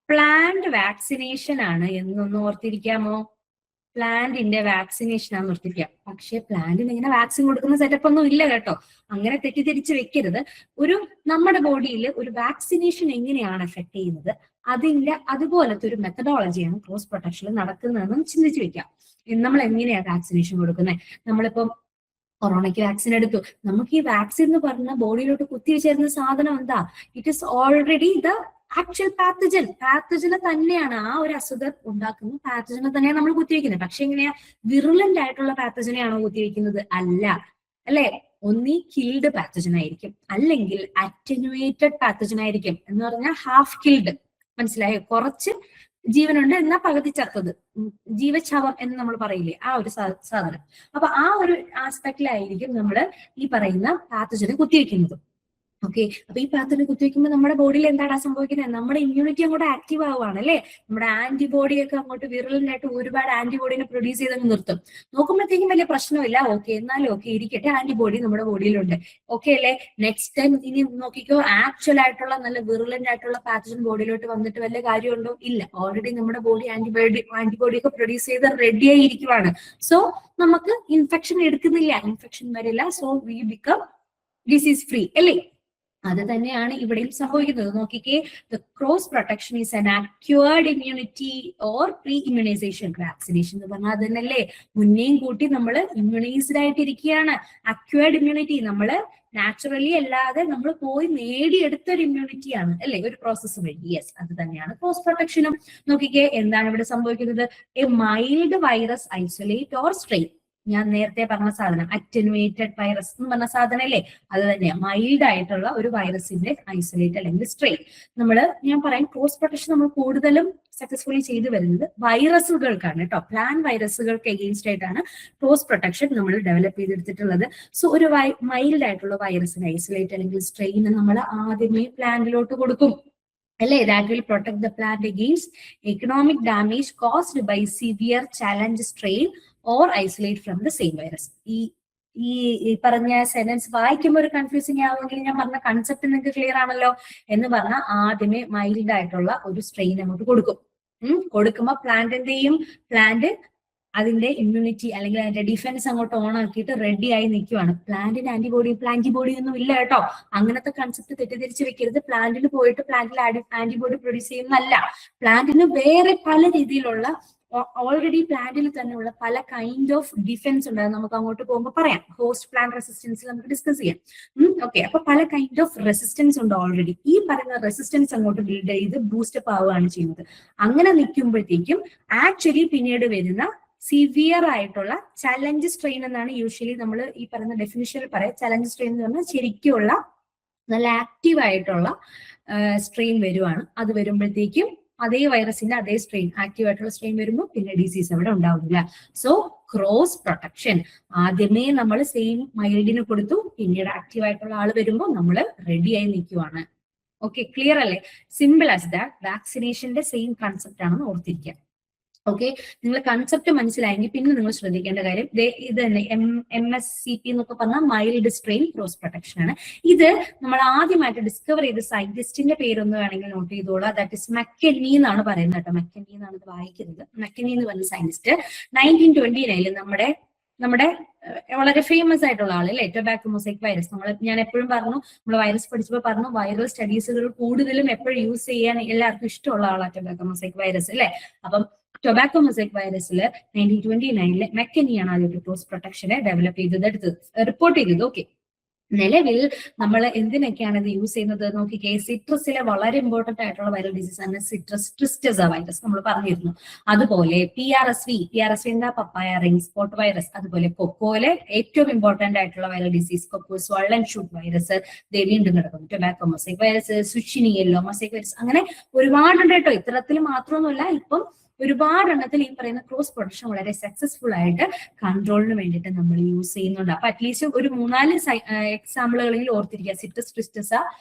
പ്ലാന്റ് വാക്സിനേഷൻ ആണ് എന്നൊന്ന് ഓർത്തിരിക്കാമോ? പ്ലാന്റിന്റെ വാക്സിനേഷൻ ആണെന്ന് ഓർത്തിരിക്കാം. പക്ഷെ പ്ലാന്റിന് ഇങ്ങനെ വാക്സിൻ കൊടുക്കുന്ന സെറ്റപ്പ് ഒന്നും ഇല്ല കേട്ടോ. അങ്ങനെ തെറ്റിദ്ധരിച്ച് വെക്കരുത്. നമ്മുടെ ബോഡിയിൽ ഒരു വാക്സിനേഷൻ എങ്ങനെയാണ് എഫക്ട് ചെയ്യുന്നത്, അതുപോലത്തെ ഒരു മെത്തഡോളജിയാണ് ക്രോസ് പ്രൊട്ടക്ഷനിൽ നടക്കുന്നതെന്നും ചിന്തിച്ചു വെക്കാം. നമ്മൾ എങ്ങനെയാണ് വാക്സിനേഷൻ കൊടുക്കുന്നത്? നമ്മളിപ്പം കൊറോണയ്ക്ക് വാക്സിൻ എടുത്തു. നമുക്ക് ഈ വാക്സിൻ എന്ന് പറഞ്ഞ ബോഡിയിലോട്ട് കുത്തിവെച്ചിരുന്ന സാധനം എന്താ? It is already the actual പാത്തജനെ തന്നെയാണ്. ആ ഒരു അസുഖം ഉണ്ടാക്കുന്ന പാത്തജനെ തന്നെയാണ് നമ്മൾ കുത്തിവെക്കുന്നത്. പക്ഷെ എങ്ങനെയാ? വിറുലന്റ് ആയിട്ടുള്ള പാത്തജനെയാണോ കുത്തിവെക്കുന്നത്? അല്ല, അല്ലെ? ഒന്നീ കിൽഡ് പാത്തജൻ ആയിരിക്കും, അല്ലെങ്കിൽ അറ്റനുവേറ്റഡ് പാത്തജൻ ആയിരിക്കും. എന്ന് പറഞ്ഞാൽ ഹാഫ് കിൽഡ്. മനസ്സിലായോ? കുറച്ച് ജീവനുണ്ട് എന്നാ പകുതി ചത്തത്, ജീവച്ഛവം എന്ന് നമ്മൾ പറയില്ലേ, ആ ഒരു സാധനം. അപ്പൊ ആ ഒരു ആസ്പെക്റ്റിലായിരിക്കും നമ്മൾ ഈ പറയുന്ന പാത്തജനെ കുത്തിവെക്കുന്നത്. ഓക്കെ. അപ്പൊ ഈ പാത്തജനെ കുത്തിവെക്കുമ്പോൾ നമ്മുടെ ബോഡിയിൽ എന്താണ് സംഭവിക്കുന്നത്? നമ്മുടെ ഇമ്മ്യൂണിറ്റി അങ്ങോട്ട് ആക്റ്റീവ് ആവുകയാണ്, അല്ലെ? നമ്മുടെ ആന്റിബോഡിയൊക്കെ അങ്ങോട്ട് വിറലന്റ് ആയിട്ട് ഒരുപാട് ആന്റിബോഡിനെ പ്രൊഡ്യൂസ് ചെയ്ത് നിർത്തും. നോക്കുമ്പോഴത്തേക്കും വലിയ പ്രശ്നമില്ല. ഓക്കെ, എന്നാലും ഓക്കെ ഇരിക്കട്ടെ, ആന്റിബോഡി നമ്മുടെ ബോഡിയിലുണ്ട്. ഓക്കെ അല്ലെ? നെക്സ്റ്റ് ടൈം ഇനി നോക്കിക്കോ, ആക്ച്വൽ ആയിട്ടുള്ള നല്ല വിറലന്റ് ആയിട്ടുള്ള പാത്തജൻ ബോഡിയിലോട്ട് വന്നിട്ട് വല്ല കാര്യമുണ്ടോ? ഇല്ല. ഓൾറെഡി നമ്മുടെ ബോഡി ആന്റിബോഡി ഒക്കെ പ്രൊഡ്യൂസ് ചെയ്ത് റെഡി ആയി ഇരിക്കുവാണ്. സോ നമുക്ക് ഇൻഫെക്ഷൻ എടുക്കുന്നില്ല, ഇൻഫെക്ഷൻ വരില്ല. So we become disease free, അല്ലേ? അത് തന്നെയാണ് ഇവിടെയും സംഭവിക്കുന്നത്. നോക്കിക്കേ, the cross protection is an acquired immunity or pre immunisation. Vaccination എന്ന് പറഞ്ഞാൽ അത് തന്നെയല്ലേ? മുന്നേയും കൂട്ടി നമ്മൾ ഇമ്മ്യൂണൈസ്ഡ് ആയിട്ടിരിക്കുകയാണ്. അക്വയർഡ് ഇമ്മ്യൂണിറ്റി നമ്മൾ നാച്ചുറലി അല്ലാതെ നമ്മൾ പോയി നേടിയെടുത്ത ഒരു ഇമ്മ്യൂണിറ്റിയാണ്, അല്ലെ? ഒരു പ്രോസസ്സ് വഴി. യെസ്, അത് തന്നെയാണ് ക്രോസ് പ്രൊട്ടക്ഷനും. നോക്കിക്കേ, എന്താണ് ഇവിടെ സംഭവിക്കുന്നത്? A mild virus isolate or strain. ഞാൻ നേരത്തെ പറഞ്ഞ സാധനം അറ്റനുവേറ്റഡ് വൈറസ് എന്ന് പറഞ്ഞ സാധനം അല്ലേ? അത് തന്നെയാണ് മൈൽഡ് ആയിട്ടുള്ള ഒരു വൈറസിന്റെ ഐസൊലേറ്റ് അല്ലെങ്കിൽ സ്ട്രെയിൻ. ഞാൻ പറയാം, ക്രോസ് പ്രൊട്ടക്ഷൻ നമ്മൾ കൂടുതലും സക്സസ്ഫുള്ളി ചെയ്തു വരുന്നത് വൈറസുകൾക്കാണ് കേട്ടോ. പ്ലാൻ വൈറസുകൾക്ക് എഗെയിൻസ്റ്റ് ആയിട്ടാണ് ക്രോസ് പ്രൊട്ടക്ഷൻ നമ്മൾ ഡെവലപ്പ് ചെയ്തെടുത്തിട്ടുള്ളത്. സോ ഒരു മൈൽഡ് ആയിട്ടുള്ള വൈറസിന് ഐസൊലേറ്റ് അല്ലെങ്കിൽ സ്ട്രെയിൻ നമ്മൾ ആദ്യമേ പ്ലാന്റിലോട്ട് കൊടുക്കും, അല്ലേ? That will protect the plant against economic damage caused by severe challenge strain or isolate from the same virus. ഈ പറഞ്ഞ സെന്റൻസ് വായിക്കുമ്പോൾ ഒരു കൺഫ്യൂസിങ് ആവുമെങ്കിൽ ഞാൻ പറഞ്ഞ കൺസെപ്റ്റ് നിങ്ങൾക്ക് ക്ലിയർ ആണല്ലോ. എന്ന് പറഞ്ഞാൽ ആദ്യമേ മൈൽഡ് ആയിട്ടുള്ള ഒരു സ്ട്രെയിൻ അങ്ങോട്ട് കൊടുക്കും. കൊടുക്കുമ്പോൾ പ്ലാന്റ് എന്ത് ചെയ്യും? പ്ലാന്റ് അതിന്റെ ഇമ്മ്യൂണിറ്റി അല്ലെങ്കിൽ അതിന്റെ ഡിഫൻസ് അങ്ങോട്ട് ഓൺ ആക്കിയിട്ട് റെഡി ആയി നിൽക്കുവാണ്. പ്ലാന്റിന് ആന്റിബോഡി ഒന്നും ഇല്ല കേട്ടോ. അങ്ങനത്തെ കൺസെപ്റ്റ് തെറ്റിദ്ധരിച്ച് വെക്കരുത്. പ്ലാന്റിന് പോയിട്ട് പ്ലാന്റിൽ ആന്റിബോഡി പ്രൊഡ്യൂസ് ചെയ്യുന്നതല്ല. പ്ലാന്റിന് വേറെ പല രീതിയിലുള്ള ഓൾറെഡി പ്ലാന്റിൽ തന്നെയുള്ള പല കൈൻഡ് ഓഫ് ഡിഫൻസ് ഉണ്ട്. നമുക്ക് അങ്ങോട്ട് പോകുമ്പോൾ പറയാം. ഹോസ്റ്റ് പ്ലാന്റ് റെസിസ്റ്റൻസ് നമുക്ക് ഡിസ്കസ് ചെയ്യാം. ഓക്കെ. അപ്പൊ പല കൈൻഡ് ഓഫ് റെസിസ്റ്റൻസ് ഉണ്ട് ഓൾറെഡി. ഈ പറയുന്ന റെസിസ്റ്റൻസ് അങ്ങോട്ട് ബിൽഡ് ചെയ്ത് ബൂസ്റ്റപ്പ് ആവുകയാണ് ചെയ്യുന്നത്. അങ്ങനെ നിൽക്കുമ്പോഴത്തേക്കും ആക്ച്വലി പിന്നീട് വരുന്ന സിവിയർ ആയിട്ടുള്ള ചലഞ്ച് സ്ട്രെയിൻ എന്നാണ് യൂഷ്വലി നമ്മൾ ഈ പറയുന്ന ഡെഫിനിഷനിൽ പറയാം. ചലഞ്ച് സ്ട്രെയിൻ എന്ന് പറഞ്ഞാൽ ശരിക്കുള്ള നല്ല ആക്റ്റീവ് ആയിട്ടുള്ള സ്ട്രെയിൻ വരുവാണ്. അത് വരുമ്പോഴത്തേക്കും അതേ വൈറസിന്റെ അതേ സ്ട്രെയിൻ, ആക്റ്റീവ് ആയിട്ടുള്ള സ്ട്രെയിൻ വരുമ്പോൾ പിന്നെ ഡിസീസ് അവിടെ ഉണ്ടാവില്ല. സോ ക്രോസ് പ്രൊട്ടക്ഷൻ, ആദ്യമേ നമ്മൾ സെയിം മൈൽഡിന് കൊടുത്തു, പിന്നീട് ആക്റ്റീവ് ആയിട്ടുള്ള ആൾ വരുമ്പോൾ നമ്മൾ റെഡി ആയി നിൽക്കുവാണ്. ഓക്കെ, ക്ലിയർ അല്ലേ? Simple as that. വാക്സിനേഷന്റെ സെയിം കൺസെപ്റ്റ് ആണെന്ന് ഓർത്തിരിക്കുക. ഓക്കെ, നിങ്ങൾ കൺസെപ്റ്റ് മനസ്സിലായെങ്കിൽ പിന്നെ നിങ്ങൾ ശ്രദ്ധിക്കേണ്ട കാര്യം ഇത് തന്നെ MSCP എന്നൊക്കെ പറഞ്ഞാൽ മൈൽഡ് സ്ട്രെയിൻ ക്രോസ് പ്രൊട്ടക്ഷൻ ആണ്. ഇത് നമ്മൾ ആദ്യമായിട്ട് ഡിസ്കവർ ചെയ്ത സയന്റിസ്റ്റിന്റെ പേരൊന്ന് വേണമെങ്കിൽ നോട്ട് ചെയ്തോളാം. ദാറ്റ് ഇസ് മെക്കനി എന്നാണ് പറയുന്നത് കേട്ടോ. മെക്കനി എന്നാണ് ഇത് വായിക്കുന്നത്. മെക്കനി എന്ന് പറഞ്ഞ സയന്റിസ്റ്റ് 1929 നമ്മുടെ വളരെ ഫേമസ് ആയിട്ടുള്ള ആള് അല്ലെ, ടൊബാക്കോ മൊസൈക് വൈറസ്. ഞാൻ എപ്പോഴും പറഞ്ഞു, നമ്മൾ വൈറസ് പഠിച്ചപ്പോൾ പറഞ്ഞു, വൈറൽ സ്റ്റഡീസുകൾ കൂടുതലും എപ്പോഴും യൂസ് ചെയ്യാൻ എല്ലാവർക്കും ഇഷ്ടമുള്ള ആളാണ് ടൊബാക്കോ മൊസൈക് വൈറസ് അല്ലെ. അപ്പം ടൊബാക്കോ മൊസൈക് വൈറസിൽ 1929 മെക്കനിയാണ് ആദ്യത്തെ ക്രോസ് പ്രൊട്ടക്ഷനെ ഡെവലപ്പ് ചെയ്തത്, റിപ്പോർട്ട് ചെയ്തത്. ഓക്കെ, നിലവിൽ നമ്മൾ എന്തിനൊക്കെയാണ് ഇത് യൂസ് ചെയ്യുന്നത് നോക്കിക്കേ. സിട്രസിലെ വളരെ ഇമ്പോർട്ടന്റ് ആയിട്ടുള്ള വൈറൽ ഡിസീസ് ആണ് സിട്രസ് ട്രിസ്റ്റസ വൈറസ്, നമ്മൾ പറഞ്ഞിരുന്നു. അതുപോലെ PRSV എന്താ, പപ്പായ റിംഗ് സ്പോട്ട് വൈറസ്. അതുപോലെ കൊക്കോയിലെ ഏറ്റവും ഇമ്പോർട്ടന്റ് ആയിട്ടുള്ള viral disease cocoa swollen shoot virus വീണ്ടും കിടക്കുന്നു. Tobacco mosaic virus, zucchini yellow mosaic virus, അങ്ങനെ ഒരുപാടുണ്ട് കേട്ടോ. ഇത്തരത്തിൽ മാത്രമൊന്നുമല്ല, ഇപ്പം ഒരുപാട് എണ്ണത്തിൽ ഈ പറയുന്ന ക്രോസ് പ്രൊട്ടക്ഷൻ വളരെ സക്സസ്ഫുൾ ആയിട്ട് കൺട്രോളിന് വേണ്ടിയിട്ട് നമ്മൾ യൂസ് ചെയ്യുന്നുണ്ട്. അപ്പൊ അറ്റ്ലീസ്റ്റ് ഒരു 3-4 എക്സാമ്പിളുകളെങ്കിലും ഓർത്തിരിക്കുക. Citrus tristeza,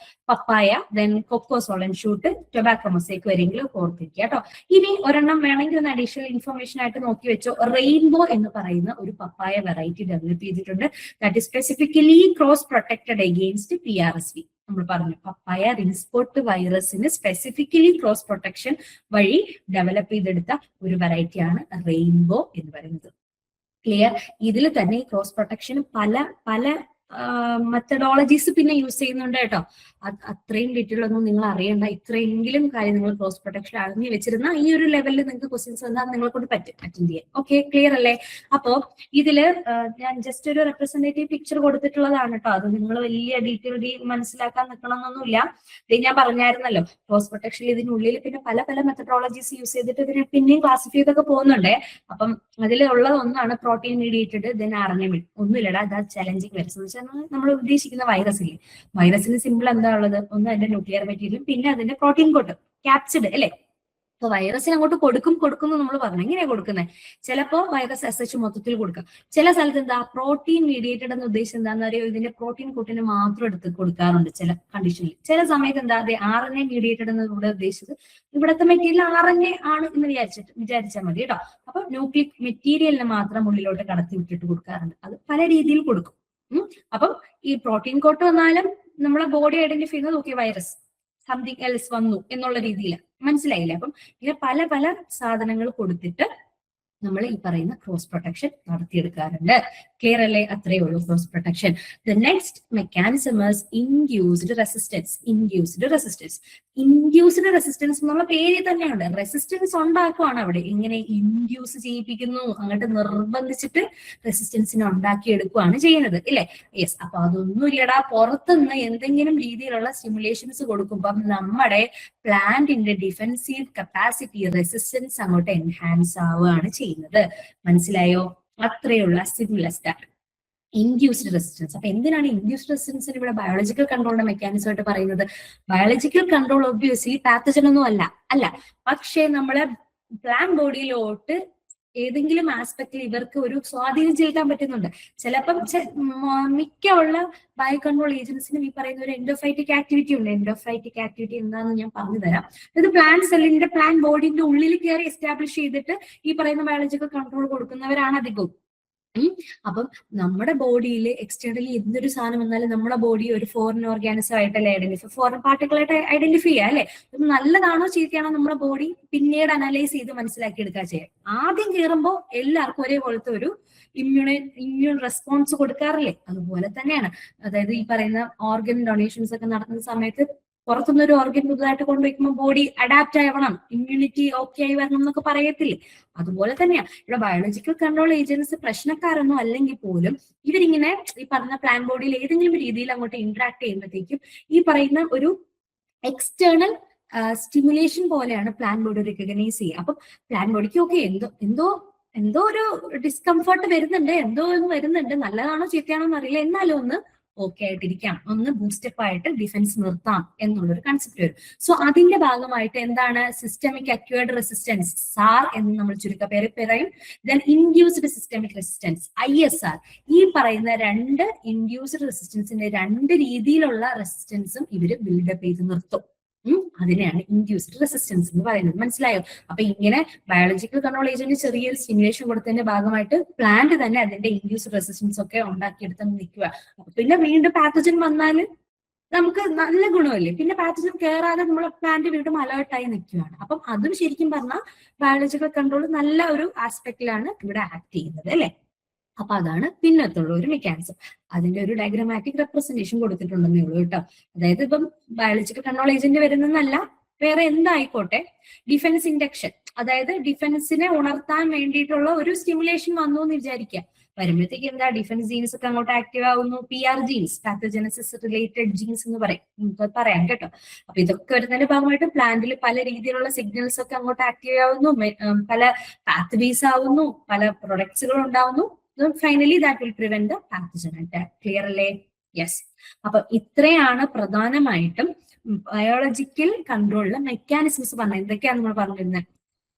papaya, then cocoa swollen shoot, tobacco mosaic വരെയെങ്കിലും ഓർത്തിരിക്കുക കേട്ടോ. ഇനി ഒരെണ്ണം വേണമെങ്കിൽ ഒന്ന് അഡീഷണൽ ഇൻഫർമേഷൻ ആയിട്ട് നോക്കി വെച്ചോ. റെയിൻബോ എന്ന് പറയുന്ന ഒരു പപ്പായ വെറൈറ്റി ഡെവലപ്പ് ചെയ്തിട്ടുണ്ട്. That is specifically cross protected against PRSV. നമ്മൾ പറഞ്ഞു, പപ്പായ റിംഗ് സ്പോട്ട് വൈറസിന് സ്പെസിഫിക്കലി ക്രോസ് പ്രൊട്ടക്ഷൻ വഴി ഡെവലപ്പ് ചെയ്തെടുത്ത ഒരു വെറൈറ്റിയാണ് റെയിൻബോ എന്ന് പറയുന്നത്. ക്ലിയർ? ഇതിൽ തന്നെ ക്രോസ് പ്രൊട്ടക്ഷന് പല മെത്തഡോളജീസ് പിന്നെ യൂസ് ചെയ്യുന്നുണ്ട് കേട്ടോ. അത്രയും ഡീറ്റെയിൽ ഒന്നും നിങ്ങൾ അറിയണ്ട. ഇത്രയെങ്കിലും കാര്യം നിങ്ങൾ ക്രോസ് പ്രൊട്ടക്ഷൻ അറിഞ്ഞു വെച്ചിരുന്ന ഈ ഒരു ലെവലിൽ നിങ്ങൾക്ക് ക്വസ്റ്റ്യൻസ് വന്നാൽ നിങ്ങളെ കൊണ്ട് അറ്റൻഡ് ചെയ്യാൻ. ഓക്കെ, ക്ലിയർ അല്ലേ? അപ്പോ ഇതില് ഞാൻ ജസ്റ്റ് ഒരു റെപ്രസെന്റേറ്റീവ് പിക്ചർ കൊടുത്തിട്ടുള്ളതാണ് കേട്ടോ. അത് നിങ്ങൾ വലിയ ഡീറ്റെയിൽ മനസ്സിലാക്കാൻ നിൽക്കണമെന്നൊന്നുമില്ല. ഇത് ഞാൻ പറഞ്ഞായിരുന്നല്ലോ, ക്രോസ് പ്രൊട്ടക്ഷനിൽ ഇതിനുള്ളിൽ പിന്നെ പല മെത്തഡോളജീസ് യൂസ് ചെയ്തിട്ട് ഇതിനെ പിന്നെയും ക്ലാസിഫൈ ചെയ്തൊക്കെ പോകുന്നുണ്ടേ. അപ്പം അതിലുള്ളത് ഒന്നാണ് പ്രോട്ടീൻ മീഡിയേറ്റഡ്, ദെൻ RNA. ഒന്നുമില്ലടാ, അത് ചലഞ്ചിങ് വൈറസ്. നമ്മൾ ഉദ്ദേശിക്കുന്ന വൈറസില്ലേ, വൈറസിന് സിമ്പിൾ എന്താ ഉള്ളത്? ഒന്ന് അതിന്റെ ന്യൂക്ലിയർ മെറ്റീരിയലും പിന്നെ അതിന്റെ പ്രോട്ടീൻ കോട്ട് ക്യാപ്സിഡ് അല്ലെ. അപ്പൊ വൈറസിന് അങ്ങോട്ട് കൊടുക്കുന്നു നമ്മൾ പറഞ്ഞു. എങ്ങനെയാ കൊടുക്കുന്നത്? ചിലപ്പോ വൈറസ് SH മൊത്തത്തിൽ കൊടുക്കാം. ചില സ്ഥലത്ത് എന്താ പ്രോട്ടീൻ മീഡിയേറ്റഡ് എന്ന ഉദ്ദേശം എന്താണെന്ന് അറിയോ? ഇതിന്റെ പ്രോട്ടീൻ കോട്ടിന് മാത്രം എടുത്ത് കൊടുക്കാറുണ്ട് ചില കണ്ടീഷനിൽ. ചില സമയത്ത് എന്താ RNA മീഡിയേറ്റഡ് എന്ന് ഇവിടെ ഉദ്ദേശിച്ചത് ഇവിടുത്തെ മെറ്റീരിയൽ RNA ആണ് എന്ന് വിചാരിച്ചാൽ മതി കേട്ടോ. അപ്പൊ ന്യൂക്ലിക് മെറ്റീരിയലിനെ മാത്രം ഉള്ളിലോട്ട് കടത്തി വിട്ടിട്ട് കൊടുക്കാറുണ്ട്. അത് പല രീതിയിൽ കൊടുക്കും. അപ്പം ഈ പ്രോട്ടീൻ കോട്ട് വന്നാലും നമ്മളെ ബോഡി ഐഡന്റിഫൈ ചെയ്യുന്നത് നോക്കിയ വൈറസ് സംതിങ് എൽസ് വന്നു എന്നുള്ള രീതിയിൽ. മനസ്സിലായില്ലേ? അപ്പം ഇങ്ങനെ പല സാധനങ്ങൾ കൊടുത്തിട്ട് നമ്മൾ ഈ പറയുന്ന ക്രോസ് പ്രൊട്ടക്ഷൻ നടത്തിയെടുക്കാറുണ്ട്. ക്ലിയർ അല്ലേ? അത്രയേ ഉള്ളൂ cross protection. The next mechanism is induced resistance. Induced resistance എന്നുള്ള പേര് തന്നെയുണ്ട്. റെസിസ്റ്റൻസ് ഉണ്ടാക്കുവാണ് അവിടെ. ഇങ്ങനെ ഇൻഡ്യൂസ് ചെയ്യിപ്പിക്കുന്നു, അങ്ങോട്ട് നിർബന്ധിച്ചിട്ട് റെസിസ്റ്റൻസിനെ ഉണ്ടാക്കിയെടുക്കുകയാണ് ചെയ്യുന്നത് ഇല്ലേ? യെസ്. അപ്പൊ അതൊന്നും ഇല്ലടാ, പുറത്തുനിന്ന് എന്തെങ്കിലും രീതിയിലുള്ള സ്റ്റിമുലേഷൻസ് കൊടുക്കുമ്പോൾ നമ്മുടെ പ്ലാന്റിന്റെ ഡിഫെൻസീവ് കപ്പാസിറ്റി, റെസിസ്റ്റൻസ് അങ്ങോട്ട് എൻഹാൻസ് ആവുകയാണ് ചെയ്യുന്നത്. മനസ്സിലായോ? അത്രയുള്ള simple as that. Induced resistance. അപ്പൊ എന്തിനാണ് ഇൻഡ്യൂസ്ഡ് റെസിസ്റ്റൻസിന് ഇവിടെ ബയോളജിക്കൽ കൺട്രോളിന്റെ മെക്കാനിസം ആയിട്ട് പറയുന്നത്? ബയോളജിക്കൽ കൺട്രോൾ ഒബ്വിയസ്ലി പാത്തജൻ ഒന്നും അല്ല. പക്ഷേ നമ്മളെ പ്ലാന്റ് ബോഡിയിലോട്ട് ഏതെങ്കിലും ആസ്പെക്റ്റിൽ ഇവർക്ക് ഒരു സ്വാധീനം ചെലുത്താൻ പറ്റുന്നുണ്ട്. ചിലപ്പം മിക്കുള്ള ബയോ കൺട്രോൾ ഏജൻസിനും ഈ പറയുന്ന ഒരു എൻഡോഫൈറ്റിക് ആക്ടിവിറ്റി ഉണ്ട്. എൻഡോഫൈറ്റിക് ആക്ടിവിറ്റി എന്താണെന്ന് ഞാൻ പറഞ്ഞു തരാം. ഇത് പ്ലാന്റ് സെല്ലിന്റെ പ്ലാന്റ് ബോഡിന്റെ ഉള്ളിൽ കയറി എസ്റ്റാബ്ലിഷ് ചെയ്തിട്ട് ഈ പറയുന്ന ബയോളജിക്കൽ കൺട്രോൾ കൊടുക്കുന്നവരാണ് അധികവും. അപ്പം നമ്മുടെ ബോഡിയിൽ എക്സ്റ്റേണലി എന്തൊരു സാധനം വന്നാലും നമ്മുടെ ബോഡി ഒരു ഫോറിൻ ഓർഗാനിസം ആയിട്ടല്ലേ ഫോറിൻ പാർട്ടിക്കിളായിട്ട് ഐഡന്റിഫൈ ചെയ്യുക അല്ലെ. ഇത് നല്ലതാണോ ചീത്തയാണോ നമ്മുടെ ബോഡി പിന്നീട് അനലൈസ് ചെയ്ത് മനസ്സിലാക്കി എടുക്കുക ചെയ്യാം. ആദ്യം കയറുമ്പോൾ എല്ലാവർക്കും ഒരേപോലത്തെ ഒരു ഇമ്മ്യൂൺ റെസ്പോൺസ് കൊടുക്കാറില്ലേ? അതുപോലെ തന്നെയാണ്. അതായത് ഈ പറയുന്ന ഓർഗൻ ഡൊണേഷൻസ് ഒക്കെ നടത്തുന്ന സമയത്ത് പുറത്തുനിന്നൊരു ഓർഗൻ പുതുതായിട്ട് കൊണ്ടുവയ്ക്കുമ്പോൾ ബോഡി അഡാപ്റ്റ് ആവണം, ഇമ്മ്യൂണിറ്റി ഓക്കെ ആയി വരണം എന്നൊക്കെ പറയത്തില്ലേ? അതുപോലെ തന്നെയാണ് ഇവിടെ ബയോളജിക്കൽ കൺട്രോൾ ഏജൻസി പ്രശ്നക്കാരൊന്നും അല്ലെങ്കിൽ പോലും ഇവരിങ്ങനെ ഈ പറഞ്ഞ പ്ലാന്റ് ബോഡിയിൽ ഏതെങ്കിലും രീതിയിൽ അങ്ങോട്ട് ഇന്ററാക്ട് ചെയ്യുമ്പോഴത്തേക്കും ഈ പറയുന്ന ഒരു എക്സ്റ്റേണൽ സ്റ്റിമുലേഷൻ പോലെയാണ് പ്ലാന്റ് ബോഡി റിക്കഗ്നൈസ് ചെയ്യുക. അപ്പം പ്ലാന്റ് ബോഡിക്ക് ഓക്കെ എന്തോ ഒരു ഡിസ്കംഫർട്ട് വരുന്നുണ്ട്, എന്തോ ഒന്ന് വരുന്നുണ്ട്, നല്ലതാണോ ചീത്തയാണോ എന്ന് അറിയില്ല, എന്നാലും ഒന്ന് ഓക്കെ ആയിട്ടിരിക്കാം, ഒന്ന് ബൂസ്റ്റപ്പ് ആയിട്ട് ഡിഫൻസ് നിർത്താം എന്നുള്ളൊരു കൺസെപ്റ്റ് വരും. സോ അതിന്റെ ഭാഗമായിട്ട് എന്താണ് സിസ്റ്റമിക് അക്വേർഡ് റെസിസ്റ്റൻസ്, സാർ എന്ന് നമ്മൾ ചുരുക്കപ്പേര് പറയും. Then induced systemic resistance, ISR. ഈ പറയുന്ന രണ്ട് ഇൻഡ്യൂസ്ഡ് റെസിസ്റ്റൻസിന്റെ രണ്ട് രീതിയിലുള്ള റെസിസ്റ്റൻസും ഇവര് ബിൽഡപ്പ് ചെയ്ത് നിർത്തും. അതിനെയാണ് ഇൻഡ്യൂസ്ഡ് റെസിസ്റ്റൻസ് എന്ന് പറയുന്നത്. മനസ്സിലായോ? അപ്പൊ ഇങ്ങനെ ബയോളജിക്കൽ കൺട്രോൾ ഏജന്റ് ചെറിയൊരു സ്റ്റിമുലേഷൻ കൊടുത്തതിന്റെ ഭാഗമായിട്ട് പ്ലാന്റ് തന്നെ അതിന്റെ ഇൻഡ്യൂസ്ഡ് റെസിസ്റ്റൻസ് ഒക്കെ ഉണ്ടാക്കിയെടുത്ത് നിൽക്കുക. പിന്നെ വീണ്ടും പാത്തജൻ വന്നാല് നമുക്ക് നല്ല ഗുണമല്ലേ, പിന്നെ പാത്തജൻ കയറാതെ നമ്മളെ പ്ലാന്റ് വീണ്ടും അലേർട്ടായി നിൽക്കുകയാണ്. അപ്പം അതും ശരിക്കും പറഞ്ഞാൽ ബയോളജിക്കൽ കൺട്രോൾ നല്ല ഒരു ആസ്പെക്റ്റിലാണ് ഇവിടെ ആക്ട് ചെയ്യുന്നത് അല്ലെ. അപ്പൊ അതാണ് പിന്നത്തുള്ള ഒരു മെക്കാനിസം. അതിന്റെ ഒരു ഡയഗ്രമാറ്റിക് റെപ്രസെന്റേഷൻ കൊടുത്തിട്ടുണ്ടെന്നേ ഉള്ളൂ കേട്ടോ. അതായത് ഇപ്പം ബയോളജിക്കൽ കൺട്രോൾ ഏജന്റ് വരുന്നതല്ല, വേറെ എന്തായിക്കോട്ടെ, ഡിഫൻസ് ഇൻഡക്ഷൻ, അതായത് ഡിഫൻസിനെ ഉണർത്താൻ വേണ്ടിയിട്ടുള്ള ഒരു സ്റ്റിമുലേഷൻ വന്നു എന്ന് വിചാരിക്കുക. വരുമ്പോഴത്തേക്ക് എന്താ, ഡിഫൻസ് ജീൻസ് ഒക്കെ അങ്ങോട്ട് ആക്റ്റീവ് ആവുന്നു. PR ജീൻസ്, പാത്തോജനസിസ് റിലേറ്റഡ് ജീൻസ് എന്ന് പറയാം കേട്ടോ. അപ്പൊ ഇതൊക്കെ വരുന്നതിന്റെ ഭാഗമായിട്ട് പ്ലാന്റിൽ പല രീതിയിലുള്ള സിഗ്നൽസ് ഒക്കെ അങ്ങോട്ട് ആക്റ്റീവ് ആവുന്നു, പല പാത്വേസ് ആവുന്നു, പല പ്രൊഡക്ട്സുകൾ ഉണ്ടാവുന്നു. Finally that will prevent the pathogen attack. Clear അല്ലേ? യെസ്. അപ്പൊ ഇത്രയാണ് പ്രധാനമായിട്ടും ബയോളജിക്കൽ കൺട്രോളിലെ മെക്കാനിസംസ് പറഞ്ഞത്. എന്തൊക്കെയാണ് നമ്മൾ പറഞ്ഞിരുന്നത്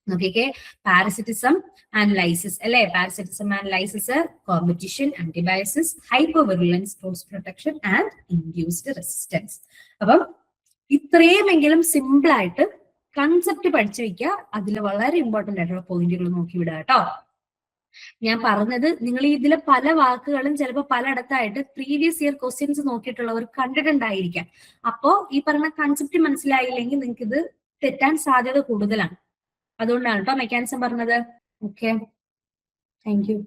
നോക്കിക്കേ? പാരസിറ്റിസം ആൻഡ് ലൈസിസ് അല്ലെ. Parasitism and lysis, competition, antibiosis, hypovirulence, cross protection and induced resistance. അപ്പം ഇത്രയുമെങ്കിലും സിമ്പിൾ ആയിട്ട് കൺസെപ്റ്റ് പഠിച്ചു വെക്കുക. അതിൽ വളരെ ഇമ്പോർട്ടന്റ് ആയിട്ടുള്ള പോയിന്റുകൾ നോക്കി വിടുക കേട്ടോ. ഞാൻ പറഞ്ഞത് നിങ്ങൾ ഇതിലെ പല വാക്കുകളും ചിലപ്പോൾ പലയിടത്തായിട്ട് പ്രീവിയസ് ഇയർ ക്വസ്റ്റ്യൻസ് നോക്കിയിട്ടുള്ളവർ കണ്ടിട്ടുണ്ടായിരിക്കാം. അപ്പോ ഈ പറഞ്ഞ കൺസെപ്റ്റ് മനസ്സിലായില്ലെങ്കിൽ നിങ്ങൾക്ക് ഇത് തെറ്റാൻ സാധ്യത കൂടുതലാണ്. അതുകൊണ്ടാണ് കേട്ടോ മെക്കാനിസം പറഞ്ഞത്. Okay, thank you.